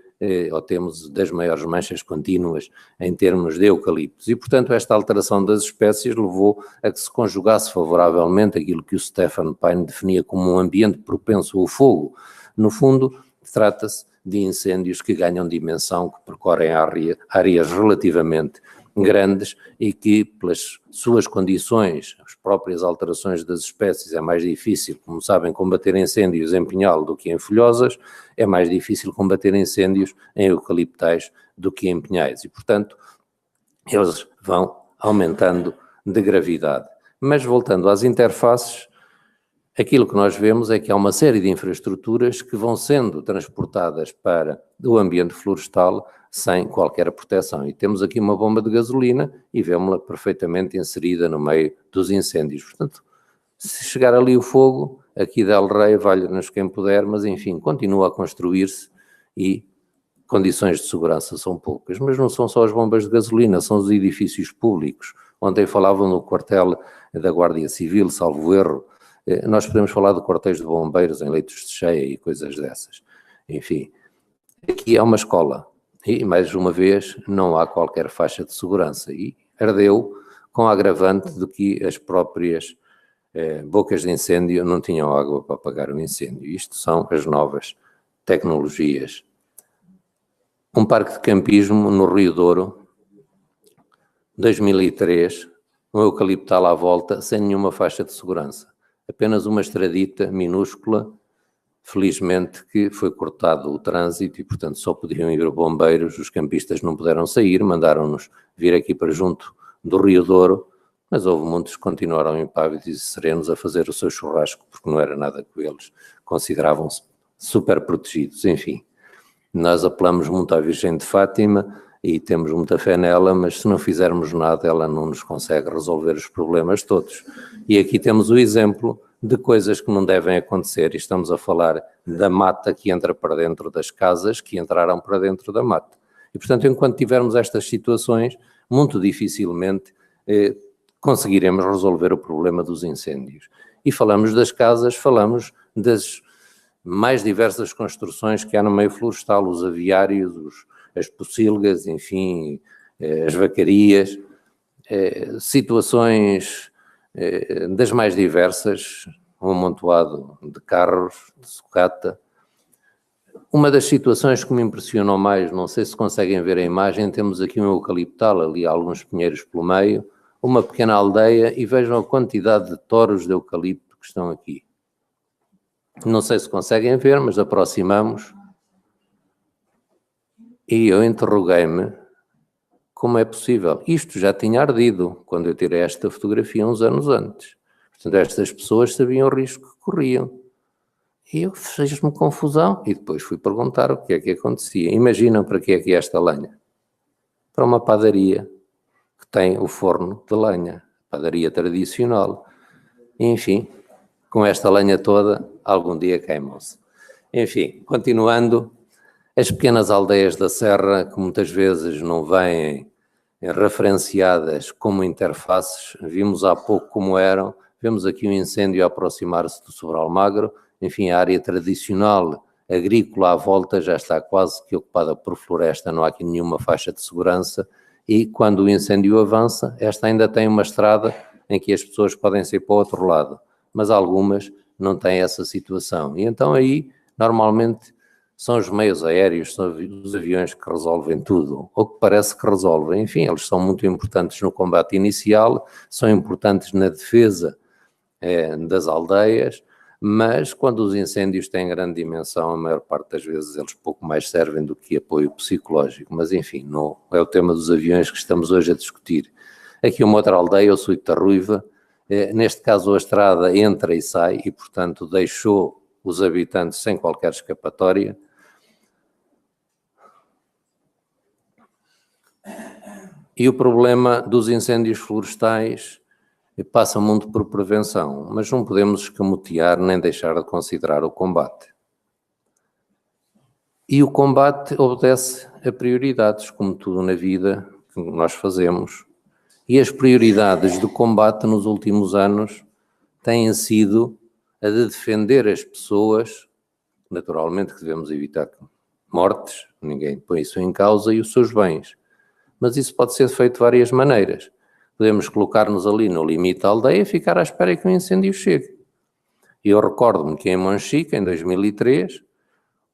ou temos das maiores manchas contínuas em termos de eucaliptos. E, portanto, esta alteração das espécies levou a que se conjugasse favoravelmente aquilo que o Stephen Pine definia como um ambiente propenso ao fogo. No fundo, trata-se de incêndios que ganham dimensão, que percorrem áreas relativamente grandes e que, pelas suas condições, as próprias alterações das espécies, é mais difícil, como sabem, combater incêndios em pinhal do que em folhosas, é mais difícil combater incêndios em eucaliptais do que em pinhais e, portanto, eles vão aumentando de gravidade. Mas, voltando às interfaces, aquilo que nós vemos é que há uma série de infraestruturas que vão sendo transportadas para o ambiente florestal sem qualquer proteção. E temos aqui uma bomba de gasolina e vemos-la perfeitamente inserida no meio dos incêndios. Portanto, se chegar ali o fogo, aqui Del Rey, valha-nos quem puder, mas enfim, continua a construir-se e condições de segurança são poucas. Mas não são só as bombas de gasolina, são os edifícios públicos. Ontem falavam no quartel da Guarda Civil, salvo erro. Nós podemos falar de quartéis de bombeiros em leitos de cheia e coisas dessas. Enfim, aqui há uma escola e, mais uma vez, não há qualquer faixa de segurança e ardeu com a agravante de que as próprias bocas de incêndio não tinham água para apagar o incêndio. Isto são as novas tecnologias. Um parque de campismo no Rio Douro, 2003, um eucaliptal à volta, sem nenhuma faixa de segurança. Apenas uma estradita minúscula, felizmente que foi cortado o trânsito e, portanto, só podiam ir bombeiros, os campistas não puderam sair, mandaram-nos vir aqui para junto do Rio Douro, mas houve muitos que continuaram impávidos e serenos a fazer o seu churrasco, porque não era nada que eles consideravam-se super protegidos. Enfim, nós apelamos muito à Virgem de Fátima e temos muita fé nela, mas se não fizermos nada, ela não nos consegue resolver os problemas todos. E aqui temos o exemplo de coisas que não devem acontecer, e estamos a falar da mata que entra para dentro das casas, que entraram para dentro da mata. E, portanto, enquanto tivermos estas situações, muito dificilmente conseguiremos resolver o problema dos incêndios. E falamos das casas, falamos das mais diversas construções que há no meio florestal, os aviários, as pocilgas, enfim, as vacarias, situações das mais diversas, um amontoado de carros, de sucata. Uma das situações que me impressionou mais, não sei se conseguem ver a imagem, temos aqui um eucaliptal, ali há alguns pinheiros pelo meio, uma pequena aldeia, e vejam a quantidade de toros de eucalipto que estão aqui. Não sei se conseguem ver, mas aproximamos. E eu interroguei-me como é possível. Isto já tinha ardido quando eu tirei esta fotografia uns anos antes. Portanto, estas pessoas sabiam o risco que corriam. E eu fiz-me confusão e depois fui perguntar o que é que acontecia. Imaginam para que é que é esta lenha? Para uma padaria que tem o forno de lenha, padaria tradicional. E, enfim, com esta lenha toda, algum dia queimam-se. Enfim, continuando, as pequenas aldeias da Serra, que muitas vezes não vêm referenciadas como interfaces, vimos há pouco como eram, vemos aqui um incêndio a aproximar-se do Sobral Magro, enfim, a área tradicional agrícola à volta já está quase que ocupada por floresta, não há aqui nenhuma faixa de segurança, e quando o incêndio avança, esta ainda tem uma estrada em que as pessoas podem sair para o outro lado, mas algumas não têm essa situação. E então aí, normalmente, são os meios aéreos, são os aviões que resolvem tudo, ou que parece que resolvem. Enfim, eles são muito importantes no combate inicial, são importantes na defesa das aldeias, mas quando os incêndios têm grande dimensão, a maior parte das vezes eles pouco mais servem do que apoio psicológico. Mas enfim, não é o tema dos aviões que estamos hoje a discutir. Aqui uma outra aldeia, o Suíta Ruiva, neste caso a estrada entra e sai e, portanto, deixou os habitantes sem qualquer escapatória. E o problema dos incêndios florestais passa muito por prevenção, mas não podemos escamotear nem deixar de considerar o combate. E o combate obedece a prioridades, como tudo na vida que nós fazemos. E as prioridades do combate nos últimos anos têm sido a de defender as pessoas, naturalmente que devemos evitar mortes, ninguém põe isso em causa, e os seus bens. Mas isso pode ser feito de várias maneiras. Podemos colocar-nos ali no limite da aldeia e ficar à espera que o incêndio chegue. E eu recordo-me que em Monchique, em 2003,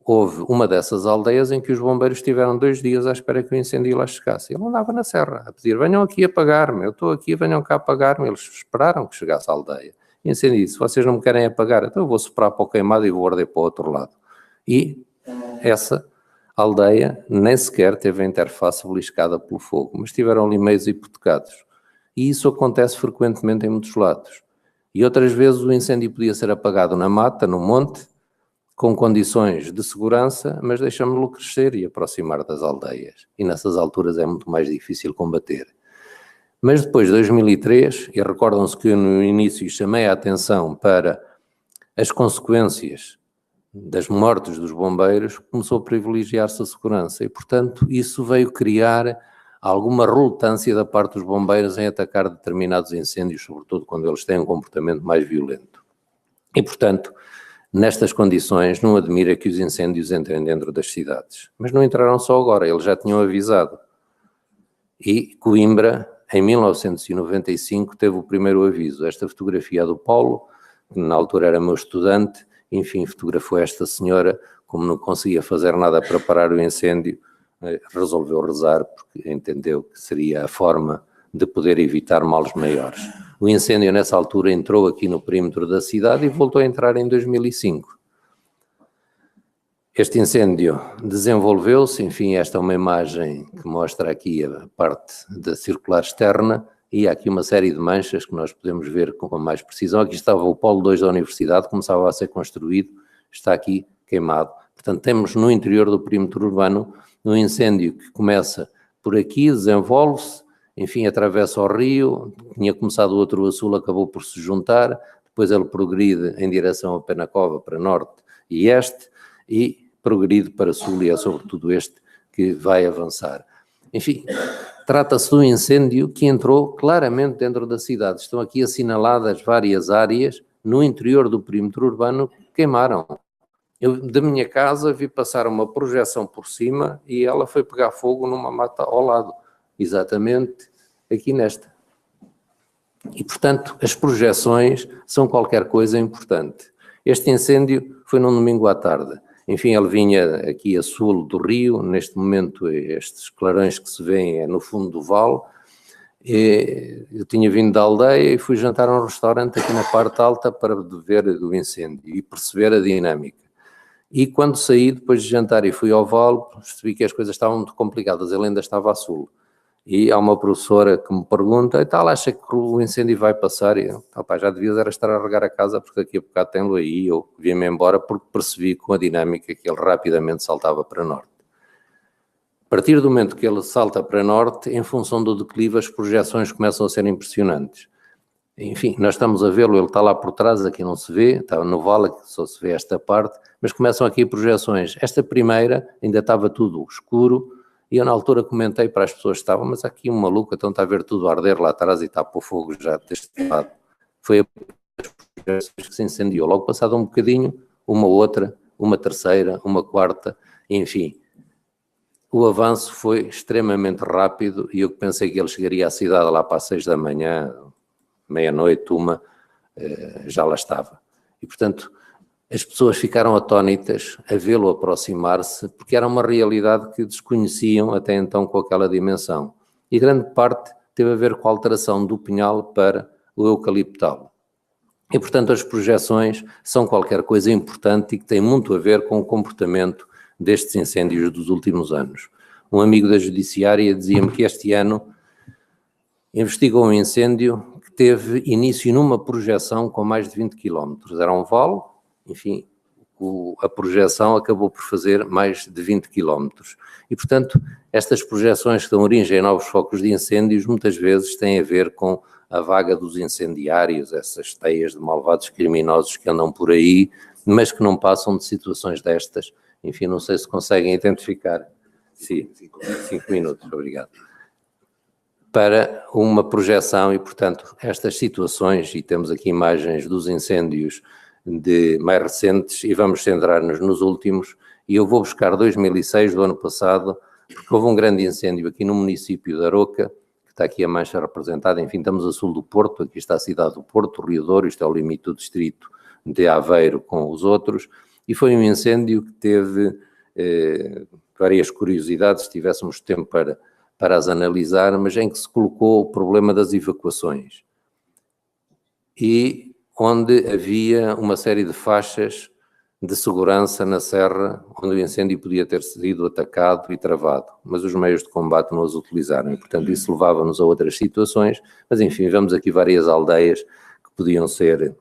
houve uma dessas aldeias em que os bombeiros tiveram 2 dias à espera que o incêndio lá chegasse. Ele andava na serra a pedir, venham aqui apagar-me, eu estou aqui, venham cá apagar-me. Eles esperaram que chegasse à aldeia. E o incêndio disse, vocês não me querem apagar, então eu vou soprar para o queimado e vou arder para o outro lado. E essa aldeia nem sequer teve a interface beliscada pelo fogo, mas tiveram ali meios hipotecados. E isso acontece frequentemente em muitos lados. E outras vezes o incêndio podia ser apagado na mata, no monte, com condições de segurança, mas deixamos-lo crescer e aproximar das aldeias. E nessas alturas é muito mais difícil combater. Mas depois de 2003, e recordam-se que eu no início chamei a atenção para as consequências das mortes dos bombeiros, começou a privilegiar-se a segurança. E, portanto, isso veio criar alguma relutância da parte dos bombeiros em atacar determinados incêndios, sobretudo quando eles têm um comportamento mais violento. E, portanto, nestas condições, não admira que os incêndios entrem dentro das cidades. Mas não entraram só agora, eles já tinham avisado. E Coimbra, em 1995, teve o primeiro aviso. Esta fotografia do Paulo, que na altura era meu estudante, enfim, fotografou esta senhora, como não conseguia fazer nada para parar o incêndio, resolveu rezar, porque entendeu que seria a forma de poder evitar males maiores. O incêndio nessa altura entrou aqui no perímetro da cidade e voltou a entrar em 2005. Este incêndio desenvolveu-se, enfim, esta é uma imagem que mostra aqui a parte da circular externa e há aqui uma série de manchas que nós podemos ver com mais precisão. Aqui estava o Polo 2 da Universidade, começava a ser construído, está aqui queimado. Portanto, temos no interior do perímetro urbano um incêndio que começa por aqui, desenvolve-se, enfim, atravessa o rio, tinha começado o outro a sul, acabou por se juntar, depois ele progride em direção a Penacova para norte e este, e progride para sul, e é sobretudo este que vai avançar. Enfim, trata-se de um incêndio que entrou claramente dentro da cidade. Estão aqui assinaladas várias áreas no interior do perímetro urbano que queimaram. Eu, da minha casa, vi passar uma projeção por cima e ela foi pegar fogo numa mata ao lado, exatamente aqui nesta. E, portanto, as projeções são qualquer coisa importante. Este incêndio foi num domingo à tarde. Enfim, ele vinha aqui a sul do rio, neste momento estes clarões que se vêem é no fundo do vale. Eu tinha vindo da aldeia e fui jantar a um restaurante aqui na parte alta para ver o incêndio e perceber a dinâmica. E quando saí, depois de jantar e fui ao vale, percebi que as coisas estavam muito complicadas, ele ainda estava a sul. E há uma professora que me pergunta, e tal, acha que o incêndio vai passar? E eu, já devias era estar a regar a casa, porque daqui a bocado tem-lo aí. Eu vim-me embora porque percebi com a dinâmica que ele rapidamente saltava para norte. A partir do momento que ele salta para norte, em função do declive, as projeções começam a ser impressionantes. Enfim, nós estamos a vê-lo, ele está lá por trás, aqui não se vê, está no vale, aqui só se vê esta parte, mas começam aqui projeções. Esta primeira ainda estava tudo escuro, e eu na altura comentei para as pessoas que estavam, mas aqui um maluco, então está a ver tudo a arder lá atrás e está a pôr fogo já deste lado. Foi a projeções que se incendiou. Logo passado um bocadinho, uma outra, uma terceira, uma quarta, enfim. O avanço foi extremamente rápido e eu pensei que ele chegaria à cidade lá para as 6 da manhã, meia-noite, já lá estava. E, portanto, as pessoas ficaram atónitas a vê-lo aproximar-se, porque era uma realidade que desconheciam até então com aquela dimensão. E grande parte teve a ver com a alteração do pinhal para o eucaliptal. E, portanto, as projeções são qualquer coisa importante e que tem muito a ver com o comportamento destes incêndios dos últimos anos. Um amigo da Judiciária dizia-me que este ano investigou um incêndio que teve início numa projeção com mais de 20 km. Era um vale, enfim, a projeção acabou por fazer mais de 20 km. E, portanto, estas projeções que dão origem a novos focos de incêndios muitas vezes têm a ver com a vaga dos incendiários, essas teias de malvados criminosos que andam por aí, mas que não passam de situações destas. Enfim, não sei se conseguem identificar. Sim, 5 minutos, obrigado. Para uma projeção e, portanto, estas situações, e temos aqui imagens dos incêndios mais recentes e vamos centrar-nos nos últimos, e eu vou buscar 2006 do ano passado, porque houve um grande incêndio aqui no município de Aroca, que está aqui a mancha representada, enfim, estamos a sul do Porto, aqui está a cidade do Porto, o Rio Douro, isto é o limite do distrito de Aveiro com os outros, e foi um incêndio que teve várias curiosidades, se tivéssemos tempo para as analisar, mas em que se colocou o problema das evacuações. E onde havia uma série de faixas de segurança na serra, onde o incêndio podia ter sido atacado e travado, mas os meios de combate não os utilizaram, e, portanto, isso levava-nos a outras situações, mas, enfim, vemos aqui várias aldeias que podiam ser,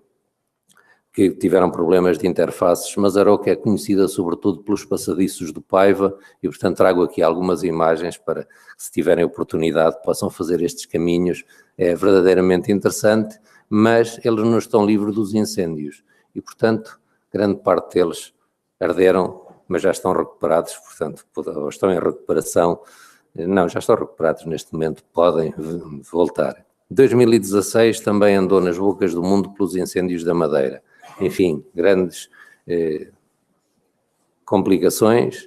que tiveram problemas de interfaces, mas Aroca é conhecida sobretudo pelos passadiços do Paiva, e, portanto, trago aqui algumas imagens para que, se tiverem oportunidade, possam fazer estes caminhos. É verdadeiramente interessante, mas eles não estão livres dos incêndios e, portanto, grande parte deles arderam, mas já estão recuperados, portanto, ou estão em recuperação. Não, já estão recuperados neste momento, podem voltar. 2016 também andou nas bocas do mundo pelos incêndios da Madeira. Enfim, grandes complicações.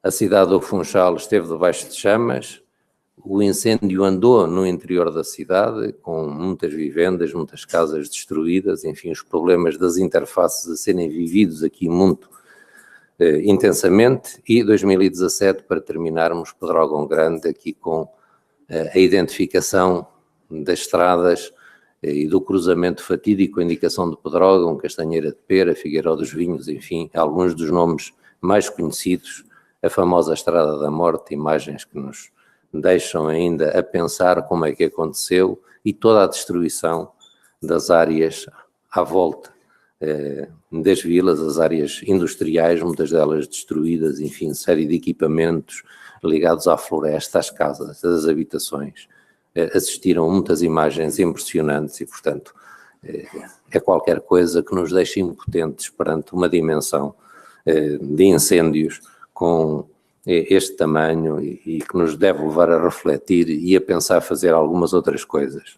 A cidade do Funchal esteve debaixo de chamas. O incêndio andou no interior da cidade, com muitas vivendas, muitas casas destruídas, enfim, os problemas das interfaces a serem vividos aqui muito intensamente. E 2017, para terminarmos, Pedrógão Grande, aqui com a identificação das estradas e do cruzamento fatídico, a indicação de Pedrógão, Castanheira de Pera, Figueiró dos Vinhos, enfim, alguns dos nomes mais conhecidos, a famosa Estrada da Morte, imagens que nos deixam ainda a pensar como é que aconteceu, e toda a destruição das áreas à volta das vilas, as áreas industriais, muitas delas destruídas, enfim, série de equipamentos ligados à floresta, às casas, às habitações. Assistiram muitas imagens impressionantes e, portanto, é qualquer coisa que nos deixa impotentes perante uma dimensão de incêndios com este tamanho e que nos deve levar a refletir e a pensar fazer algumas outras coisas.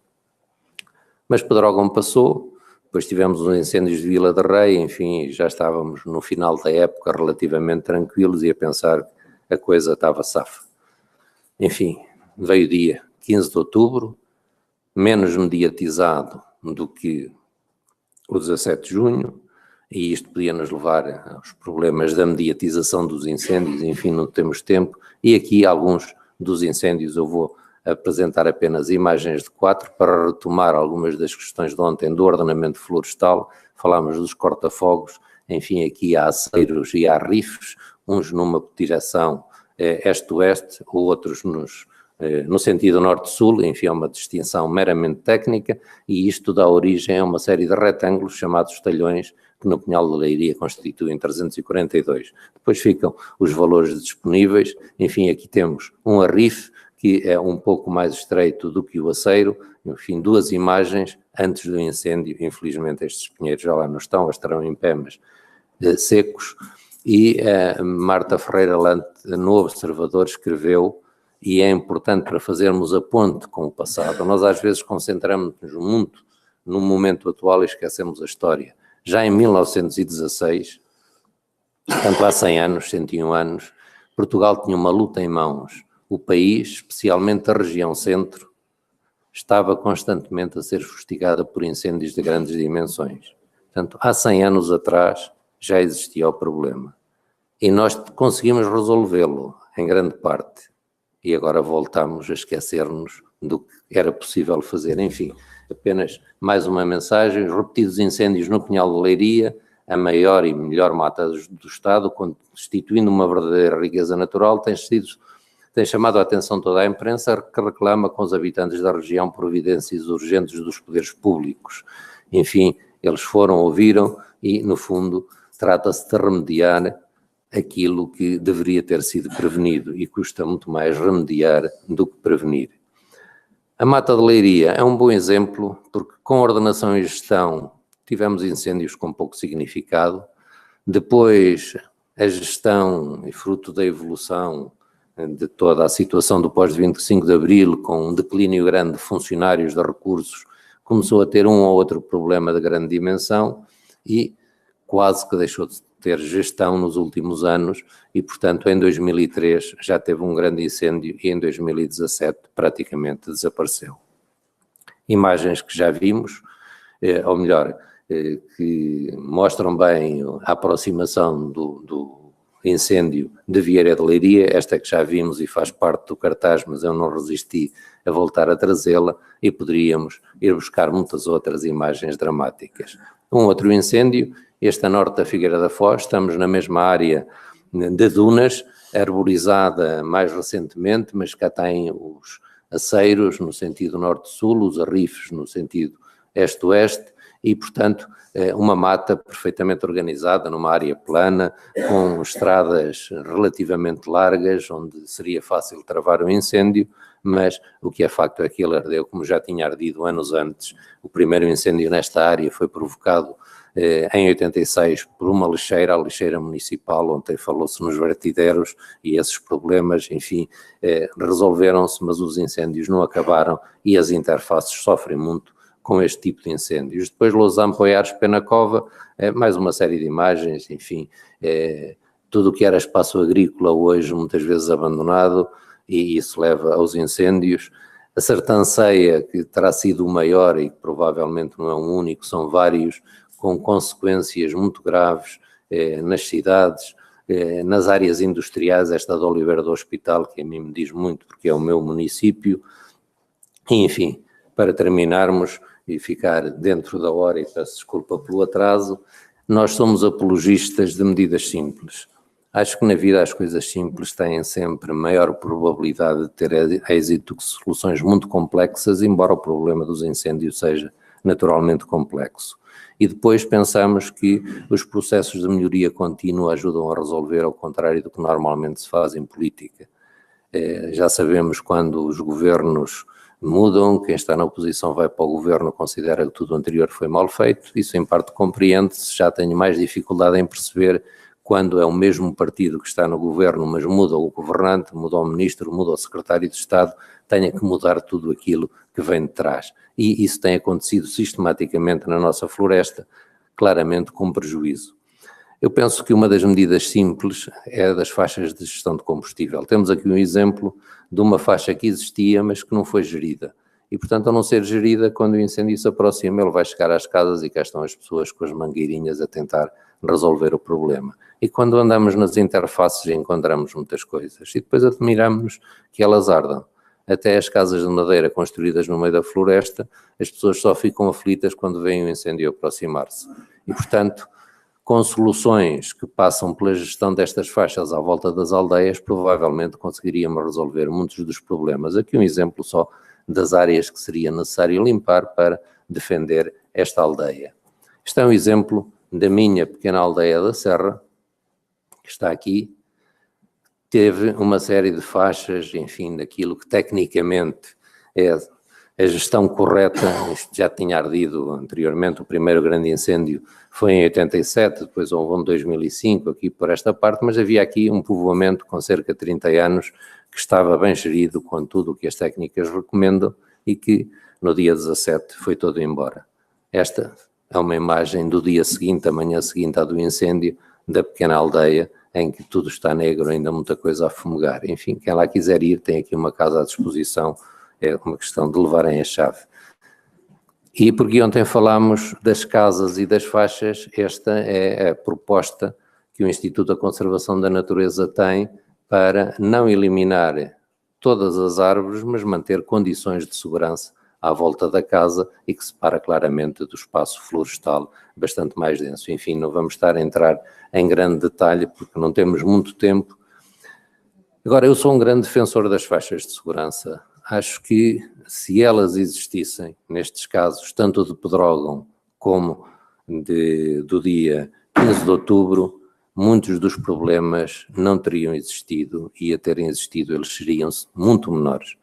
Mas Pedrógão passou, depois tivemos os incêndios de Vila de Rei, enfim, já estávamos no final da época relativamente tranquilos e a pensar que a coisa estava safa. Enfim, veio o dia 15 de outubro, menos mediatizado do que o 17 de junho, e isto podia nos levar aos problemas da mediatização dos incêndios, enfim, não temos tempo, e aqui alguns dos incêndios eu vou apresentar apenas imagens de 4 para retomar algumas das questões de ontem do ordenamento florestal. Falámos dos corta-fogos, enfim, aqui há aceiros e há rifes, uns numa direção este-oeste, outros no sentido norte-sul, enfim, é uma distinção meramente técnica, e isto dá origem a uma série de retângulos chamados talhões, que no Pinhal da Leiria constituem 342. Depois ficam os valores disponíveis, enfim, aqui temos um arrife, que é um pouco mais estreito do que o aceiro, enfim, 2 imagens antes do incêndio. Infelizmente estes pinheiros já lá não estão, estarão em pé, mas secos, e Marta Ferreira Lante, no Observador, escreveu, e é importante para fazermos a ponte com o passado. Nós às vezes concentramos-nos muito no momento atual e esquecemos a história. Já em 1916, portanto há 100 anos, 101 anos, Portugal tinha uma luta em mãos. O país, especialmente a região centro, estava constantemente a ser fustigada por incêndios de grandes dimensões. Portanto, há 100 anos atrás já existia o problema. E nós conseguimos resolvê-lo, em grande parte. E agora voltamos a esquecer-nos do que era possível fazer. Enfim, apenas mais uma mensagem: os repetidos incêndios no Pinhal da Leiria, a maior e melhor mata do Estado, constituindo uma verdadeira riqueza natural, tem chamado a atenção toda a imprensa, que reclama com os habitantes da região providências urgentes dos poderes públicos. Enfim, eles foram, ouviram e, no fundo, trata-se de remediar aquilo que deveria ter sido prevenido, e custa muito mais remediar do que prevenir. A Mata de Leiria é um bom exemplo, porque com ordenação e gestão tivemos incêndios com pouco significado. Depois, a gestão, e fruto da evolução de toda a situação do pós-25 de Abril, com um declínio grande de funcionários, de recursos, começou a ter um ou outro problema de grande dimensão e quase que deixou de ter gestão nos últimos anos e, portanto, em 2003 já teve um grande incêndio e em 2017 praticamente desapareceu. Imagens que já vimos, ou melhor, que mostram bem a aproximação do incêndio de Vieira de Leiria, esta que já vimos e faz parte do cartaz, mas eu não resisti a voltar a trazê-la, e poderíamos ir buscar muitas outras imagens dramáticas. Um outro incêndio, este a norte da Figueira da Foz, estamos na mesma área de dunas, arborizada mais recentemente, mas cá tem os aceiros no sentido norte-sul, os arrifes no sentido este-oeste, e, portanto, uma mata perfeitamente organizada numa área plana, com estradas relativamente largas, onde seria fácil travar o incêndio, mas o que é facto é que ele ardeu como já tinha ardido anos antes. O primeiro incêndio nesta área foi provocado em 86 por uma lixeira, a lixeira municipal. Ontem falou-se nos vertideiros e esses problemas, enfim, resolveram-se, mas os incêndios não acabaram e as interfaces sofrem muito com este tipo de incêndios. Depois Lousã, Poiares, Penacova, mais uma série de imagens, enfim, tudo o que era espaço agrícola hoje muitas vezes abandonado, e isso leva aos incêndios. A Sertanceia, que terá sido o maior e que provavelmente não é um único, são vários, com consequências muito graves nas cidades, nas áreas industriais, esta de Oliveira do Hospital, que a mim me diz muito porque é o meu município. E, enfim, para terminarmos e ficar dentro da hora, e peço desculpa pelo atraso, nós somos apologistas de medidas simples. Acho que na vida as coisas simples têm sempre maior probabilidade de ter êxito que soluções muito complexas, embora o problema dos incêndios seja naturalmente complexo. E depois pensamos que os processos de melhoria contínua ajudam a resolver, ao contrário do que normalmente se faz em política. Já sabemos quando os governos mudam, quem está na oposição vai para o governo, considera que tudo anterior foi mal feito, isso em parte compreende-se, já tenho mais dificuldade em perceber quando é o mesmo partido que está no governo, mas muda o governante, muda o ministro, muda o secretário de Estado, tenha que mudar tudo aquilo que vem de trás. E isso tem acontecido sistematicamente na nossa floresta, claramente com prejuízo. Eu penso que uma das medidas simples é a das faixas de gestão de combustível. Temos aqui um exemplo de uma faixa que existia, mas que não foi gerida. E, portanto, ao não ser gerida, quando o incêndio se aproxima, ele vai chegar às casas e cá estão as pessoas com as mangueirinhas a tentar resolver o problema. E quando andamos nas interfaces encontramos muitas coisas. E depois admiramos que elas ardam. Até as casas de madeira construídas no meio da floresta, as pessoas só ficam aflitas quando veem o incêndio aproximar-se. E, portanto, com soluções que passam pela gestão destas faixas à volta das aldeias, provavelmente conseguiríamos resolver muitos dos problemas. Aqui um exemplo só das áreas que seria necessário limpar para defender esta aldeia. Este é um exemplo da minha pequena aldeia da Serra, que está aqui, teve uma série de faixas, enfim, daquilo que tecnicamente é a gestão correta. Isto já tinha ardido anteriormente, o primeiro grande incêndio foi em 87, depois houve um 2005 aqui por esta parte, mas havia aqui um povoamento com cerca de 30 anos que estava bem gerido com tudo o que as técnicas recomendam e que no dia 17 foi todo embora. Esta é uma imagem do dia seguinte, a manhã seguinte à do incêndio, da pequena aldeia, em que tudo está negro, ainda muita coisa a fumegar. Enfim, quem lá quiser ir tem aqui uma casa à disposição, é uma questão de levarem a chave. E porque ontem falámos das casas e das faixas, esta é a proposta que o Instituto da Conservação da Natureza tem para não eliminar todas as árvores, mas manter condições de segurança à volta da casa e que separa claramente do espaço florestal bastante mais denso. Enfim, não vamos estar a entrar em grande detalhe porque não temos muito tempo. Agora, eu sou um grande defensor das faixas de segurança. Acho que se elas existissem, nestes casos, tanto de Pedrógão como do dia 15 de outubro, muitos dos problemas não teriam existido e a terem existido eles seriam-se muito menores.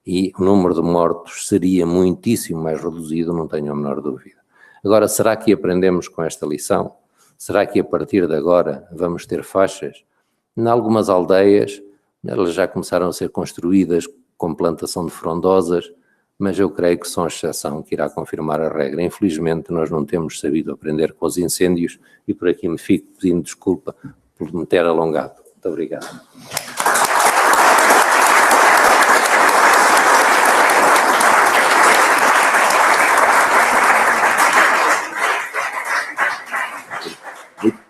E o número de mortos seria muitíssimo mais reduzido, não tenho a menor dúvida. Agora, será que aprendemos com esta lição? Será que a partir de agora vamos ter faixas? Em algumas aldeias, elas já começaram a ser construídas com plantação de frondosas, mas eu creio que são a exceção que irá confirmar a regra. Infelizmente, nós não temos sabido aprender com os incêndios e por aqui me fico pedindo desculpa por me ter alongado. Muito obrigado.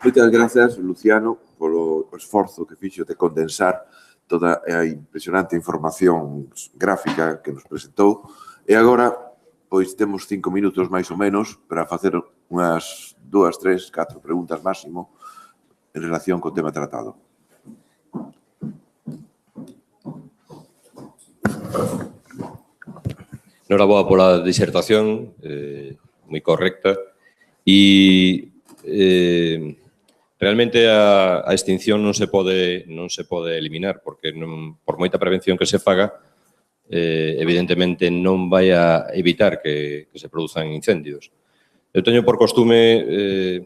Moitas gracias, Luciano, polo esforzo que fixo de condensar toda a impresionante información gráfica que nos presentou. E agora, pois, temos 5 minutos máis ou menos para facer unhas 2, 3, 4 preguntas máximo en relación co tema tratado. Noraboa pola disertación, moi correcta, e realmente a extinción non se pode eliminar, porque por moita prevención que se faga, evidentemente non vai a evitar que se produzan incendios. Eu teño por costume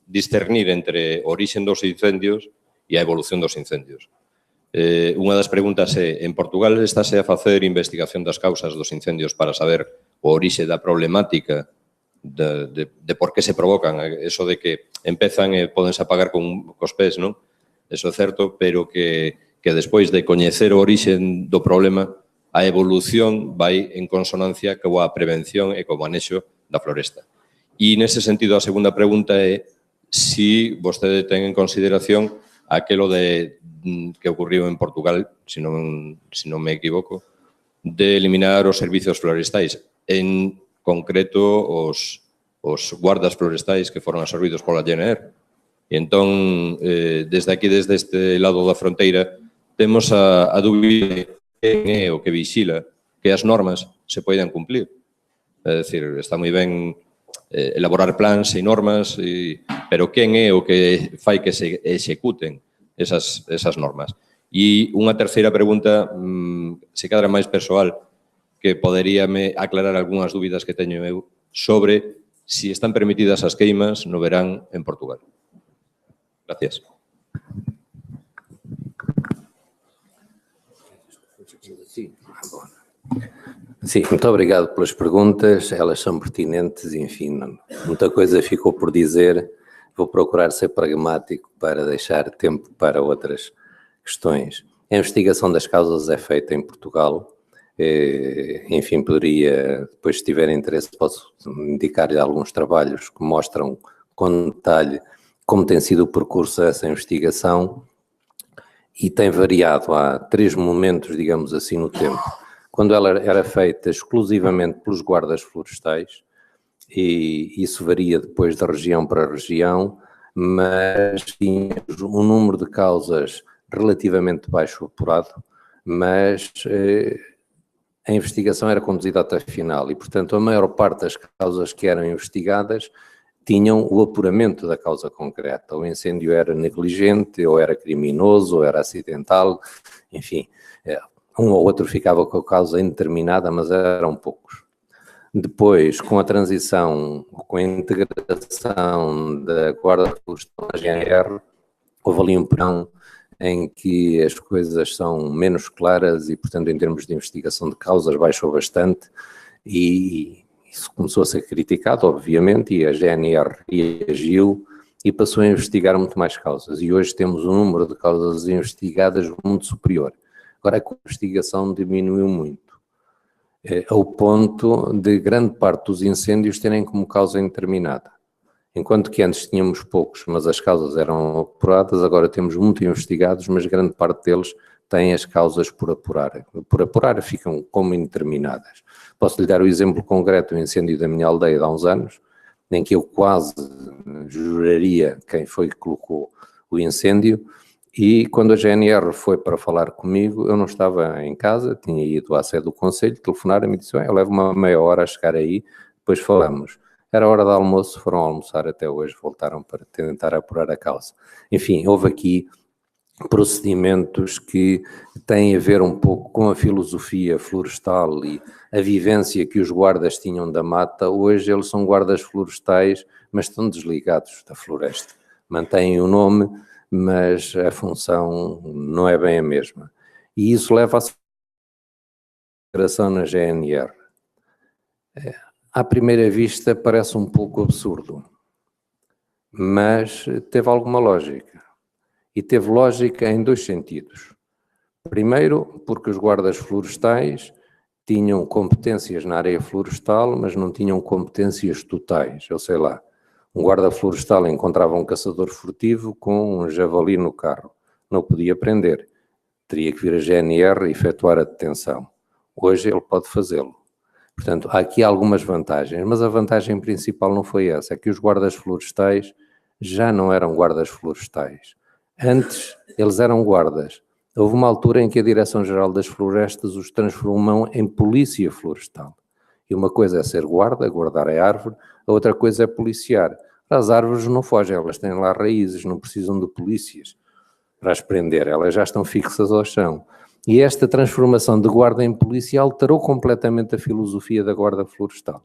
discernir entre o orixen dos incendios e a evolución dos incendios. Unha das preguntas é, en Portugal estáse a facer investigación das causas dos incendios para saber o orixe da problemática de por que se provocan, eso de que empezan e podense apagar cos pés, non? Eso é certo, pero que despois de coñecer o orixe do problema, a evolución vai en consonancia coa prevención e co manexo da floresta. E nese sentido, a segunda pregunta é se vostede ten en consideración aquelo que ocurriu en Portugal, se non me equivoco, de eliminar os servicios florestais, en concreto os guardas florestais que foron absorbidos pola GNR. E entón, desde aquí, desde este lado da fronteira, temos a dúbida de quen é o que vixila que as normas se poidan cumplir. É dicir, está moi ben elaborar plans e normas, pero quen é o que fai que se executen esas normas? E unha terceira pregunta, se cadra máis persoal, que poderíame aclarar algunhas dúbidas que teño eu sobre si están permitidas as queimas no verán en Portugal. Gracias. Sim, muito obrigado pelas perguntas, elas são pertinentes e, enfim, muita coisa ficou por dizer. Vou procurar ser pragmático para deixar tempo para outras questões. A investigação das causas é feita em Portugal. Enfim, poderia, depois se tiver interesse, posso indicar-lhe alguns trabalhos que mostram com detalhe como tem sido o percurso dessa investigação e tem variado. Há 3 momentos, digamos assim, no tempo. Quando ela era feita exclusivamente pelos guardas florestais, e isso varia depois de região para região, mas tinha um número de causas relativamente baixo apurado, mas a investigação era conduzida até final e, portanto, a maior parte das causas que eram investigadas tinham o apuramento da causa concreta. O incêndio era negligente, ou era criminoso, ou era acidental, enfim, um ou outro ficava com a causa indeterminada, mas eram poucos. Depois, com a transição, com a integração da Guarda Florestal na GNR, houve ali um período em que as coisas são menos claras e, portanto, em termos de investigação de causas, baixou bastante e isso começou a ser criticado, obviamente, e a GNR reagiu e passou a investigar muito mais causas. E hoje temos um número de causas investigadas muito superior. Agora, a investigação diminuiu muito, ao ponto de grande parte dos incêndios terem como causa indeterminada. Enquanto que antes tínhamos poucos, mas as causas eram apuradas, agora temos muito investigados, mas grande parte deles têm as causas por apurar. Por apurar ficam como indeterminadas. Posso lhe dar o exemplo concreto do incêndio da minha aldeia de há uns anos, em que eu quase juraria quem foi que colocou o incêndio, e quando a GNR foi para falar comigo, eu não estava em casa, tinha ido à sede do Conselho, telefonaram-me e disse, eu levo uma meia hora a chegar aí, depois falamos. Era hora de almoço, foram almoçar até hoje, voltaram para tentar apurar a causa. Enfim, houve aqui procedimentos que têm a ver um pouco com a filosofia florestal e a vivência que os guardas tinham da mata. Hoje eles são guardas florestais, mas estão desligados da floresta. Mantêm o nome, mas a função não é bem a mesma. E isso leva à integração na GNR. À primeira vista parece um pouco absurdo, mas teve alguma lógica. E teve lógica em 2 sentidos. Primeiro, porque os guardas florestais tinham competências na área florestal, mas não tinham competências totais. Eu sei lá, um guarda florestal encontrava um caçador furtivo com um javali no carro. Não podia prender. Teria que vir a GNR e efetuar a detenção. Hoje ele pode fazê-lo. Portanto, há aqui algumas vantagens, mas a vantagem principal não foi essa, é que os guardas florestais já não eram guardas florestais. Antes, eles eram guardas. Houve uma altura em que a Direção-Geral das Florestas os transformou em polícia florestal. E uma coisa é ser guarda, guardar a árvore, a outra coisa é policiar. As árvores não fogem, elas têm lá raízes, não precisam de polícias para as prender, elas já estão fixas ao chão. E esta transformação de guarda em polícia alterou completamente a filosofia da guarda florestal.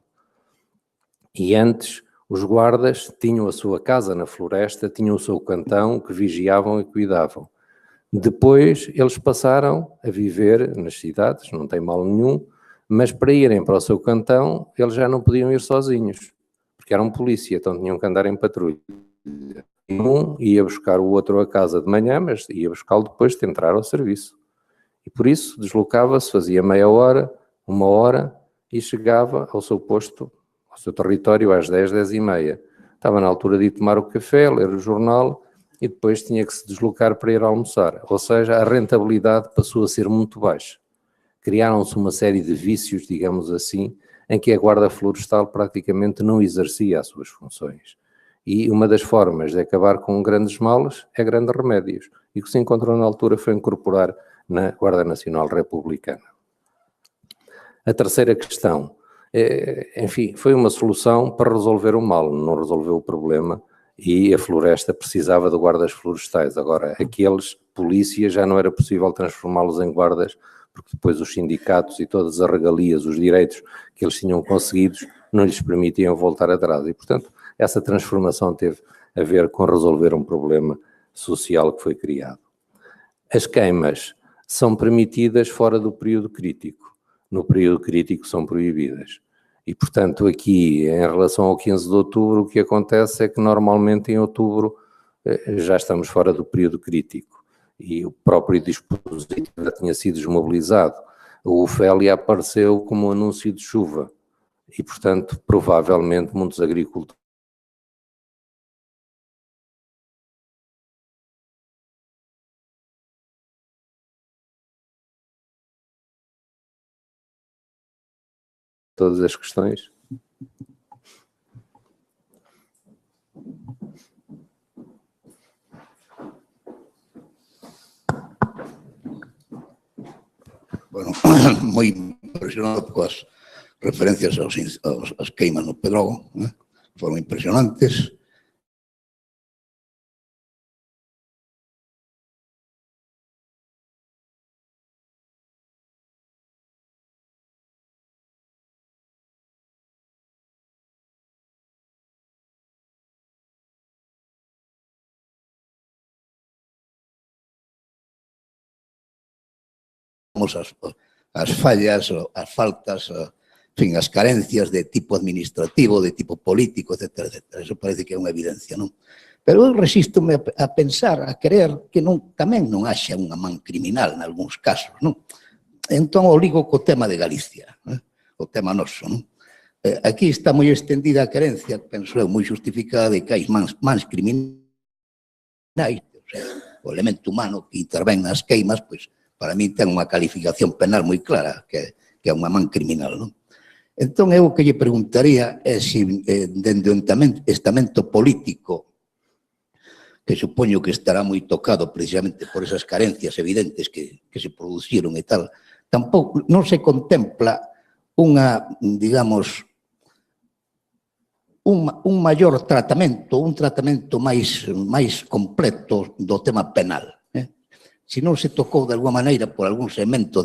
E antes, os guardas tinham a sua casa na floresta, tinham o seu cantão que vigiavam e cuidavam. Depois, eles passaram a viver nas cidades, não tem mal nenhum, mas para irem para o seu cantão, eles já não podiam ir sozinhos, porque eram polícia, então tinham que andar em patrulha. Um ia buscar o outro a casa de manhã, mas ia buscá-lo depois de entrar ao serviço. E por isso deslocava-se, fazia meia hora, 1 hora e chegava ao seu posto, ao seu território às 10, 10:30. Estava na altura de ir tomar o café, ler o jornal e depois tinha que se deslocar para ir almoçar. Ou seja, a rentabilidade passou a ser muito baixa. Criaram-se uma série de vícios, digamos assim, em que a guarda florestal praticamente não exercia as suas funções. E uma das formas de acabar com grandes males é grandes remédios. E o que se encontrou na altura foi incorporar na Guarda Nacional Republicana. A terceira questão, enfim, foi uma solução para resolver o mal, não resolveu o problema e a floresta precisava de guardas florestais. Agora, aqueles polícias já não era possível transformá-los em guardas porque depois os sindicatos e todas as regalias, os direitos que eles tinham conseguidos, não lhes permitiam voltar atrás. E, portanto, essa transformação teve a ver com resolver um problema social que foi criado. As queimas são permitidas fora do período crítico. No período crítico são proibidas. E, portanto, aqui, em relação ao 15 de outubro, o que acontece é que normalmente em outubro já estamos fora do período crítico. E o próprio dispositivo já tinha sido desmobilizado. O Ofélia apareceu como um anúncio de chuva. E, portanto, provavelmente muitos agricultores todas as questões. Bueno, moi impresionado coas referencias aos queimas no Pedrogo, né? Foron impresionantes. As fallas, as faltas, en fin, as carencias de tipo administrativo, de tipo político, etcétera, etcétera. Eso parece que é unha evidencia, non? Pero eu resístome a pensar, a creer que tamén non haxa unha man criminal en algúns casos, non? Entón, o ligo co tema de Galicia, o tema noso, non? Aquí está moi extendida a creencia, penso eu, moi justificada, de que hai mans criminais, o sea, o elemento humano que intervén nas queimas, pois, para mí ten unha calificación penal moi clara, que é unha man criminal, non? Entón, eu o que lle preguntaría é se, dende o estamento político, que supoño que estará moi tocado precisamente por esas carencias evidentes que se produciron e tal, tampouco non se contempla unha, digamos, un maior tratamento, un tratamento máis completo do tema penal. Se non se tocou de alguma maneira por algún segmento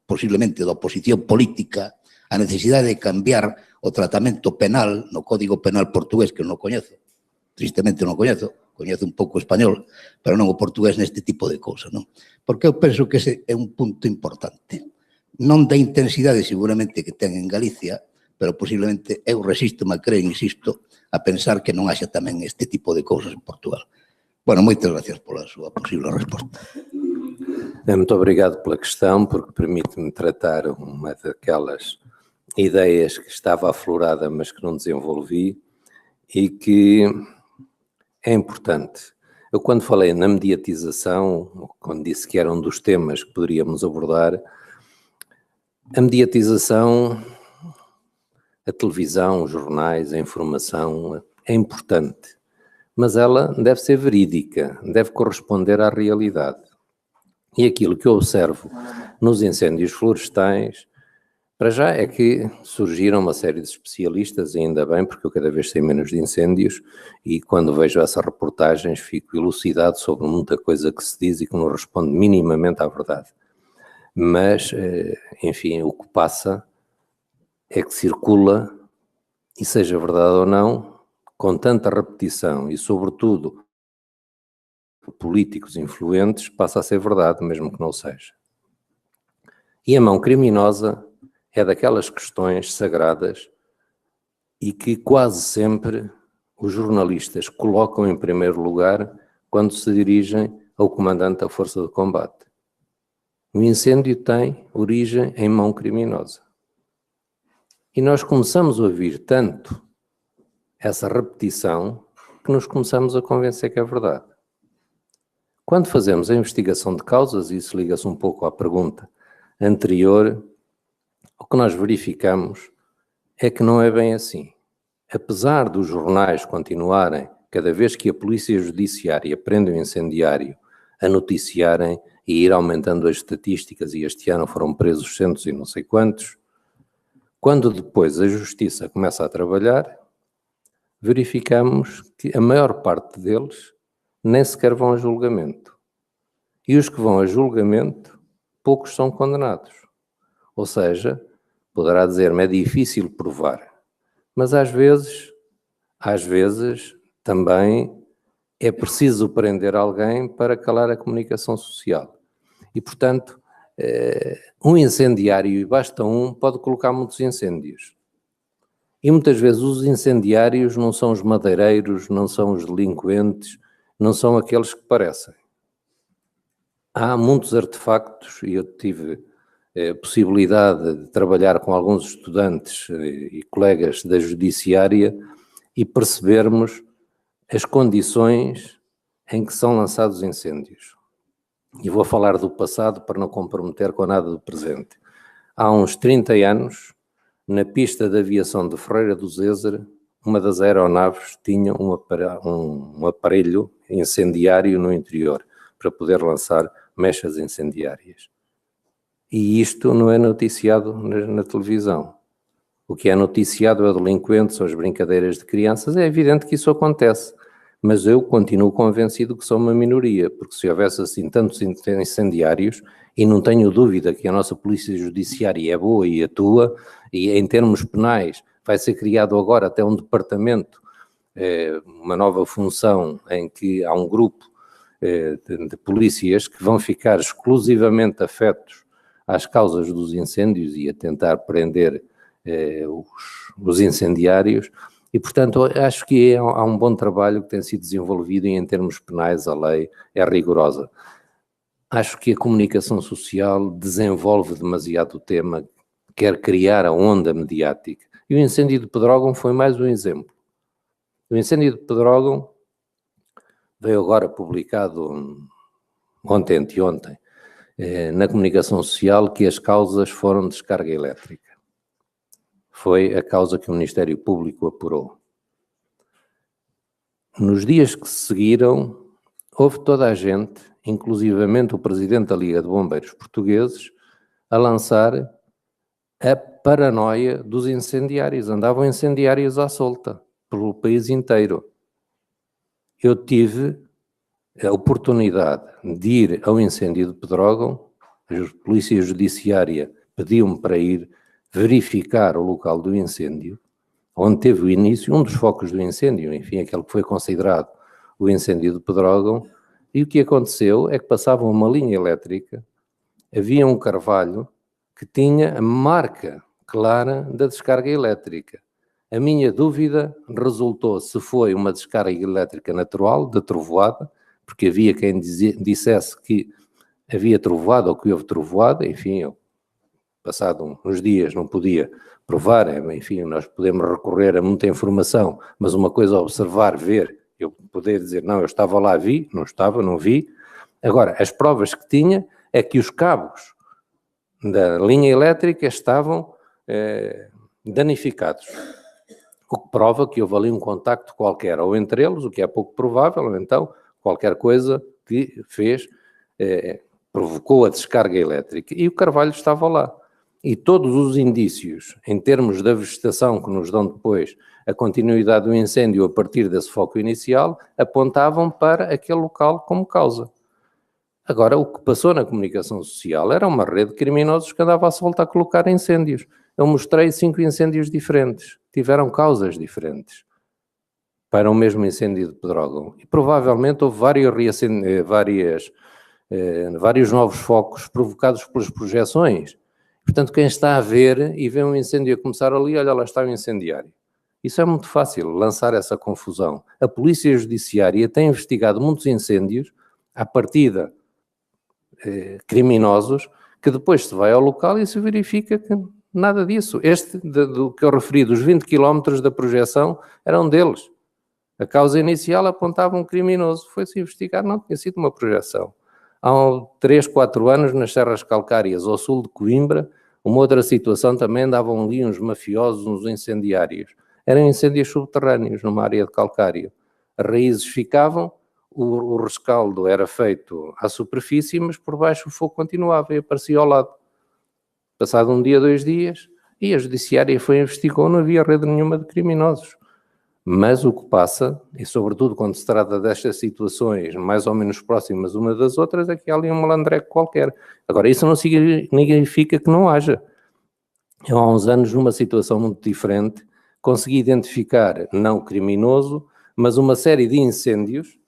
posiblemente da oposición política a necesidade de cambiar o tratamento penal no Código Penal portugués, que non coñezo, tristemente non coñezo un pouco español, pero non o portugués neste tipo de cousas, non? Porque eu penso que ese é un punto importante. Non da intensidade seguramente que ten en Galicia, pero posiblemente eu resístome a creer, insisto, a pensar que non haxa tamén este tipo de cousas en Portugal. Bueno, moitas gracias pola súa posible resposta. Muito obrigado pela questão, porque permite-me tratar uma daquelas ideias que estava aflorada, mas que não desenvolvi e que é importante. Eu, quando falei na mediatização, quando disse que era um dos temas que poderíamos abordar, a mediatização, a televisão, os jornais, a informação é importante. Mas ela deve ser verídica, deve corresponder à realidade. E aquilo que eu observo nos incêndios florestais, para já é que surgiram uma série de especialistas, e ainda bem, porque eu cada vez sei menos de incêndios, e quando vejo essas reportagens fico elucidado sobre muita coisa que se diz e que não responde minimamente à verdade. Mas, enfim, o que passa é que circula, e seja verdade ou não, com tanta repetição e, sobretudo, políticos influentes, passa a ser verdade, mesmo que não seja. E a mão criminosa é daquelas questões sagradas e que quase sempre os jornalistas colocam em primeiro lugar quando se dirigem ao comandante da força de combate. O incêndio tem origem em mão criminosa. E nós começamos a ouvir tanto essa repetição que nos começamos a convencer que é verdade. Quando fazemos a investigação de causas, e isso liga-se um pouco à pergunta anterior, o que nós verificamos é que não é bem assim. Apesar dos jornais continuarem, cada vez que a polícia judiciária prende um incendiário, a noticiarem e ir aumentando as estatísticas, e este ano foram presos centos e não sei quantos, quando depois a justiça começa a trabalhar, verificamos que a maior parte deles nem sequer vão a julgamento. E os que vão a julgamento poucos são condenados. Ou seja, poderá dizer-me, é difícil provar, mas às vezes também é preciso prender alguém para calar a comunicação social. E, portanto, um incendiário, e basta um, pode colocar muitos incêndios. E muitas vezes os incendiários não são os madeireiros, não são os delinquentes, não são aqueles que parecem. Há muitos artefactos, e eu tive possibilidade de trabalhar com alguns estudantes e colegas da judiciária e percebermos as condições em que são lançados incêndios. E vou falar do passado para não comprometer com nada do presente. Há uns 30 anos, na pista de aviação de Ferreira do Zézer, uma das aeronaves tinha um aparelho incendiário no interior para poder lançar mechas incendiárias. E isto não é noticiado na televisão. O que é noticiado é o delinquente, são as brincadeiras de crianças. É evidente que isso acontece, mas eu continuo convencido que sou uma minoria, porque se houvesse assim tantos incendiários, e não tenho dúvida que a nossa polícia judiciária é boa e atua, e em termos penais vai ser criado agora até um departamento, uma nova função em que há um grupo de polícias que vão ficar exclusivamente afetos às causas dos incêndios e a tentar prender os incendiários, e portanto acho que há um bom trabalho que tem sido desenvolvido e em termos penais a lei é rigorosa. Acho que a comunicação social desenvolve demasiado o tema, quer criar a onda mediática, e o incêndio de Pedrógão foi mais um exemplo. O incêndio de Pedrógão veio agora publicado ontem, anteontem, na comunicação social, que as causas foram descarga elétrica. Foi a causa que o Ministério Público apurou. Nos dias que se seguiram, houve toda a gente, inclusivamente o Presidente da Liga de Bombeiros Portugueses, a lançar a paranoia dos incendiários. Andavam incendiários à solta, pelo país inteiro. Eu tive a oportunidade de ir ao incêndio de Pedrógão, a Polícia Judiciária pediu-me para ir verificar o local do incêndio, onde teve o início, um dos focos do incêndio, enfim, aquele que foi considerado o incêndio de Pedrógão, e o que aconteceu é que passavam uma linha elétrica, havia um carvalho que tinha a marca clara da descarga elétrica. A minha dúvida resultou se foi uma descarga elétrica natural, de trovoada, porque havia quem dissesse que havia trovoada ou que houve trovoada, enfim, eu, passado uns dias, não podia provar, enfim, nós podemos recorrer a muita informação, mas uma coisa é observar, ver, eu poder dizer, não, eu estava lá, vi, não estava, não vi. Agora, as provas que tinha é que os cabos da linha elétrica estavam danificados, o que prova que houve ali um contacto qualquer, ou entre eles, o que é pouco provável, ou então qualquer coisa que fez, provocou a descarga elétrica, e o carvalho estava lá. E todos os indícios, em termos da vegetação que nos dão depois a continuidade do incêndio a partir desse foco inicial, apontavam para aquele local como causa. Agora, o que passou na comunicação social era uma rede de criminosos que andava à solta a colocar incêndios. Eu mostrei 5 incêndios diferentes, tiveram causas diferentes para o mesmo incêndio de Pedrógão. E provavelmente houve vários novos focos provocados pelas projeções. Portanto, quem está a ver e vê um incêndio a começar ali, olha, lá está o incendiário. Isso é muito fácil, lançar essa confusão. A Polícia Judiciária tem investigado muitos incêndios, à partida criminosos, que depois se vai ao local e se verifica que nada disso. Este, do que eu referi, dos 20 quilómetros da projeção, era um deles. A causa inicial apontava um criminoso. Foi-se investigar, não tinha sido uma projeção. Há 3, 4 anos, nas Serras Calcárias, ao sul de Coimbra, uma outra situação também, andavam ali uns mafiosos, uns incendiários. Eram incêndios subterrâneos, numa área de calcário. As raízes ficavam, o rescaldo era feito à superfície, mas por baixo o fogo continuava e aparecia ao lado. Passado um dia, 2 dias, e a Judiciária foi investigou, não havia rede nenhuma de criminosos. Mas o que passa, e sobretudo quando se trata destas situações mais ou menos próximas uma das outras, é que há ali um malandreco qualquer. Agora, isso não significa que não haja. Eu há uns anos, numa situação muito diferente, consegui identificar, não criminoso, mas uma série de incêndios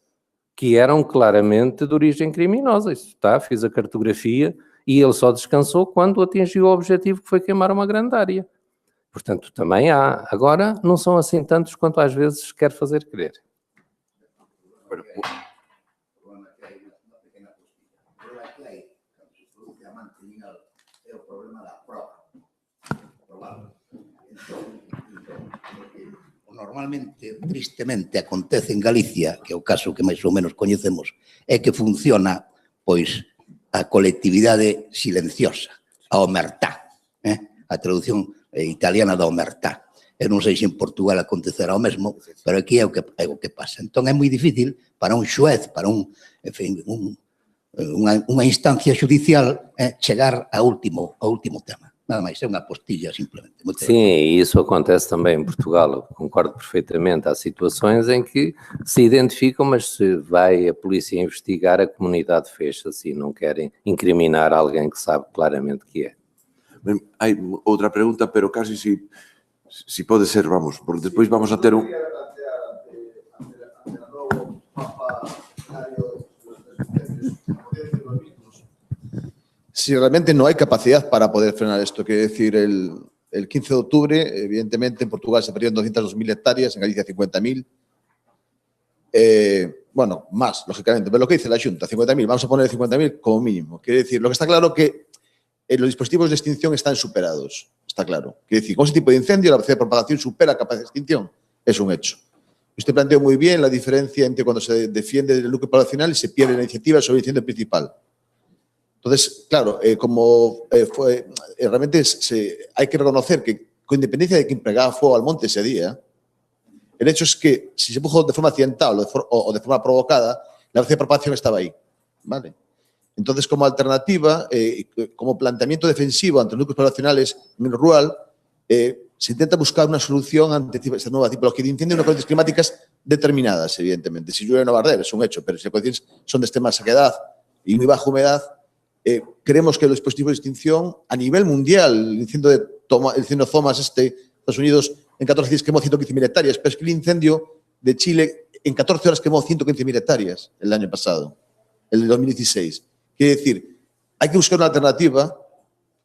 que eram claramente de origem criminosa. Isso está, fiz a cartografia e ele só descansou quando atingiu o objetivo, que foi queimar uma grande área. Portanto, também há. Agora, não são assim tantos quanto às vezes quer fazer crer. Normalmente, tristemente, acontece en Galicia, que é o caso que máis ou menos coñecemos, é que funciona, pois, a colectividade silenciosa, a omertá, a traducción italiana da omertá. Eu non sei se en Portugal acontecerá o mesmo, pero aquí é o que pasa. Entón, é moi difícil para un xuez, para en fin, unha instancia judicial chegar ao último tema. Nada máis, é unha postilla, simplemente. Sim, e isso acontece também em Portugal, eu concordo perfeitamente. Há situações em que se identificam, mas se vai a polícia investigar, a comunidade fecha-se e não querem incriminar alguém que sabe claramente que é. Hai outra pregunta, pero casi si pode ser, vamos, porque despois vamos a ter un... Si realmente no hay capacidad para poder frenar esto, quiere decir, el 15 de octubre, evidentemente, en Portugal se perdieron 202.000 hectáreas, en Galicia 50.000. Bueno, más, lógicamente, pero lo que dice la Xunta, 50.000, vamos a poner 50.000 como mínimo. Quiere decir, lo que está claro que los dispositivos de extinción están superados, está claro. Quiere decir, con ese tipo de incendio, la velocidad de propagación supera la capacidad de extinción, es un hecho. Usted planteó muy bien la diferencia entre cuando se defiende el núcleo poblacional y se pierde la iniciativa sobre el incendio principal. Entonces, claro, realmente hay que reconocer que, con independencia de que empregaba fuego al monte ese día, el hecho es que si se puso de forma accidental o de forma provocada, la velocidad de propagación estaba ahí, ¿vale? Entonces, como alternativa, como planteamiento defensivo ante los núcleos poblacionales en el rural, se intenta buscar una solución ante esta nueva tipología de incendio en unas condiciones climáticas determinadas, evidentemente. Si llueve no va a arder, es un hecho, pero si las condiciones son de extrema sequedad y muy baja humedad, creemos que los dispositivos de extinción a nivel mundial, el incendio Thomas Estados Unidos, en 14 días quemó 115.000 hectáreas, pero es que el incendio de Chile en 14 horas quemó 115.000 hectáreas el año pasado, el de 2016. Quiere decir, hay que buscar una alternativa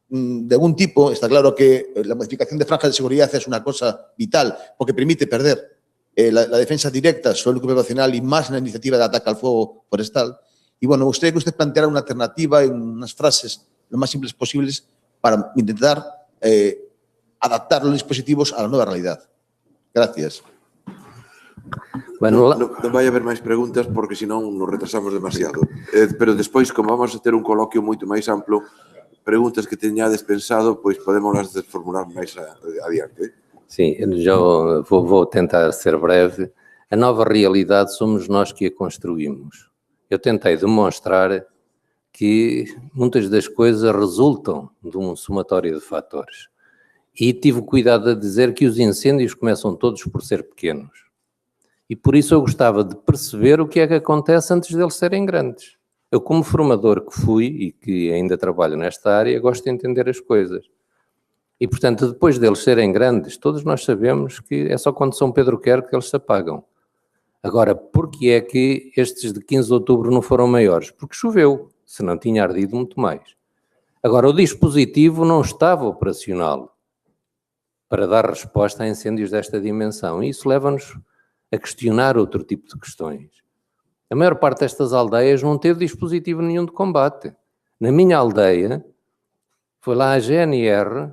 de algún tipo. Está claro que la modificación de franjas de seguridad es una cosa vital, porque permite perder la defensa directa sobre el núcleo poblacional y más en la iniciativa de ataque al fuego forestal. Y bueno, me gustaría que usted planteara una alternativa en unas frases lo más simples posibles para intentar adaptar los dispositivos a la nueva realidad. Gracias. Bueno, non vai haber máis preguntas porque senón nos retrasamos demasiado. Pero despois, como vamos a ter un coloquio moito máis amplo, preguntas que teñades pensado, pois podemos las formular máis adiante. Sim, eu vou tentar ser breve. A nova realidade somos nós que a construímos. Eu tentei demonstrar que muitas das coisas resultam de um somatório de fatores. E tive cuidado de dizer que os incêndios começam todos por ser pequenos. E por isso eu gostava de perceber o que é que acontece antes deles serem grandes. Eu, como formador que fui e que ainda trabalho nesta área, gosto de entender as coisas. E, portanto, depois deles serem grandes, todos nós sabemos que é só quando São Pedro quer que eles se apagam. Agora, porquê é que estes de 15 de outubro não foram maiores? Porque choveu, senão tinha ardido muito mais. Agora, o dispositivo não estava operacional para dar resposta a incêndios desta dimensão. E isso leva-nos a questionar outro tipo de questões. A maior parte destas aldeias não teve dispositivo nenhum de combate. Na minha aldeia, foi lá a GNR,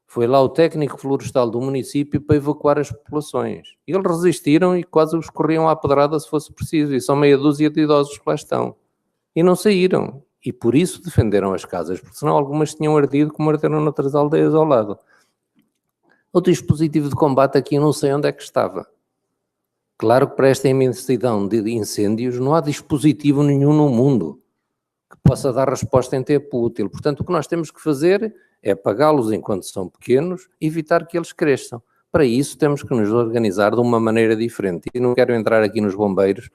foi lá o técnico florestal do município para evacuar as populações. E eles resistiram e quase os corriam à pedrada se fosse preciso. E são meia dúzia de idosos que lá estão. E não saíram. E por isso defenderam as casas, porque senão algumas tinham ardido como arderam noutras aldeias ao lado. O dispositivo de combate aqui não sei onde é que estava. Claro que para esta imensidão de incêndios não há dispositivo nenhum no mundo que possa dar resposta em tempo útil. Portanto, o que nós temos que fazer é apagá-los enquanto são pequenos e evitar que eles cresçam. Para isso temos que nos organizar de uma maneira diferente. E não quero entrar aqui nos bombeiros,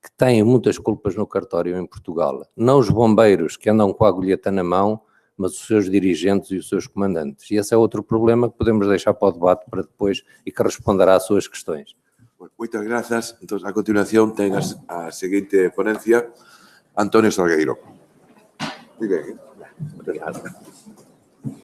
que têm muitas culpas no cartório em Portugal. Não os bombeiros que andam com a agulheta na mão, mas os seus dirigentes e os seus comandantes. E esse é outro problema que podemos deixar para o debate para depois e que responderá às suas questões. Muchas gracias. Entonces, a continuación, tengas a seguinte ponencia, Antonio Salgueiro. Muy bien. Obrigado.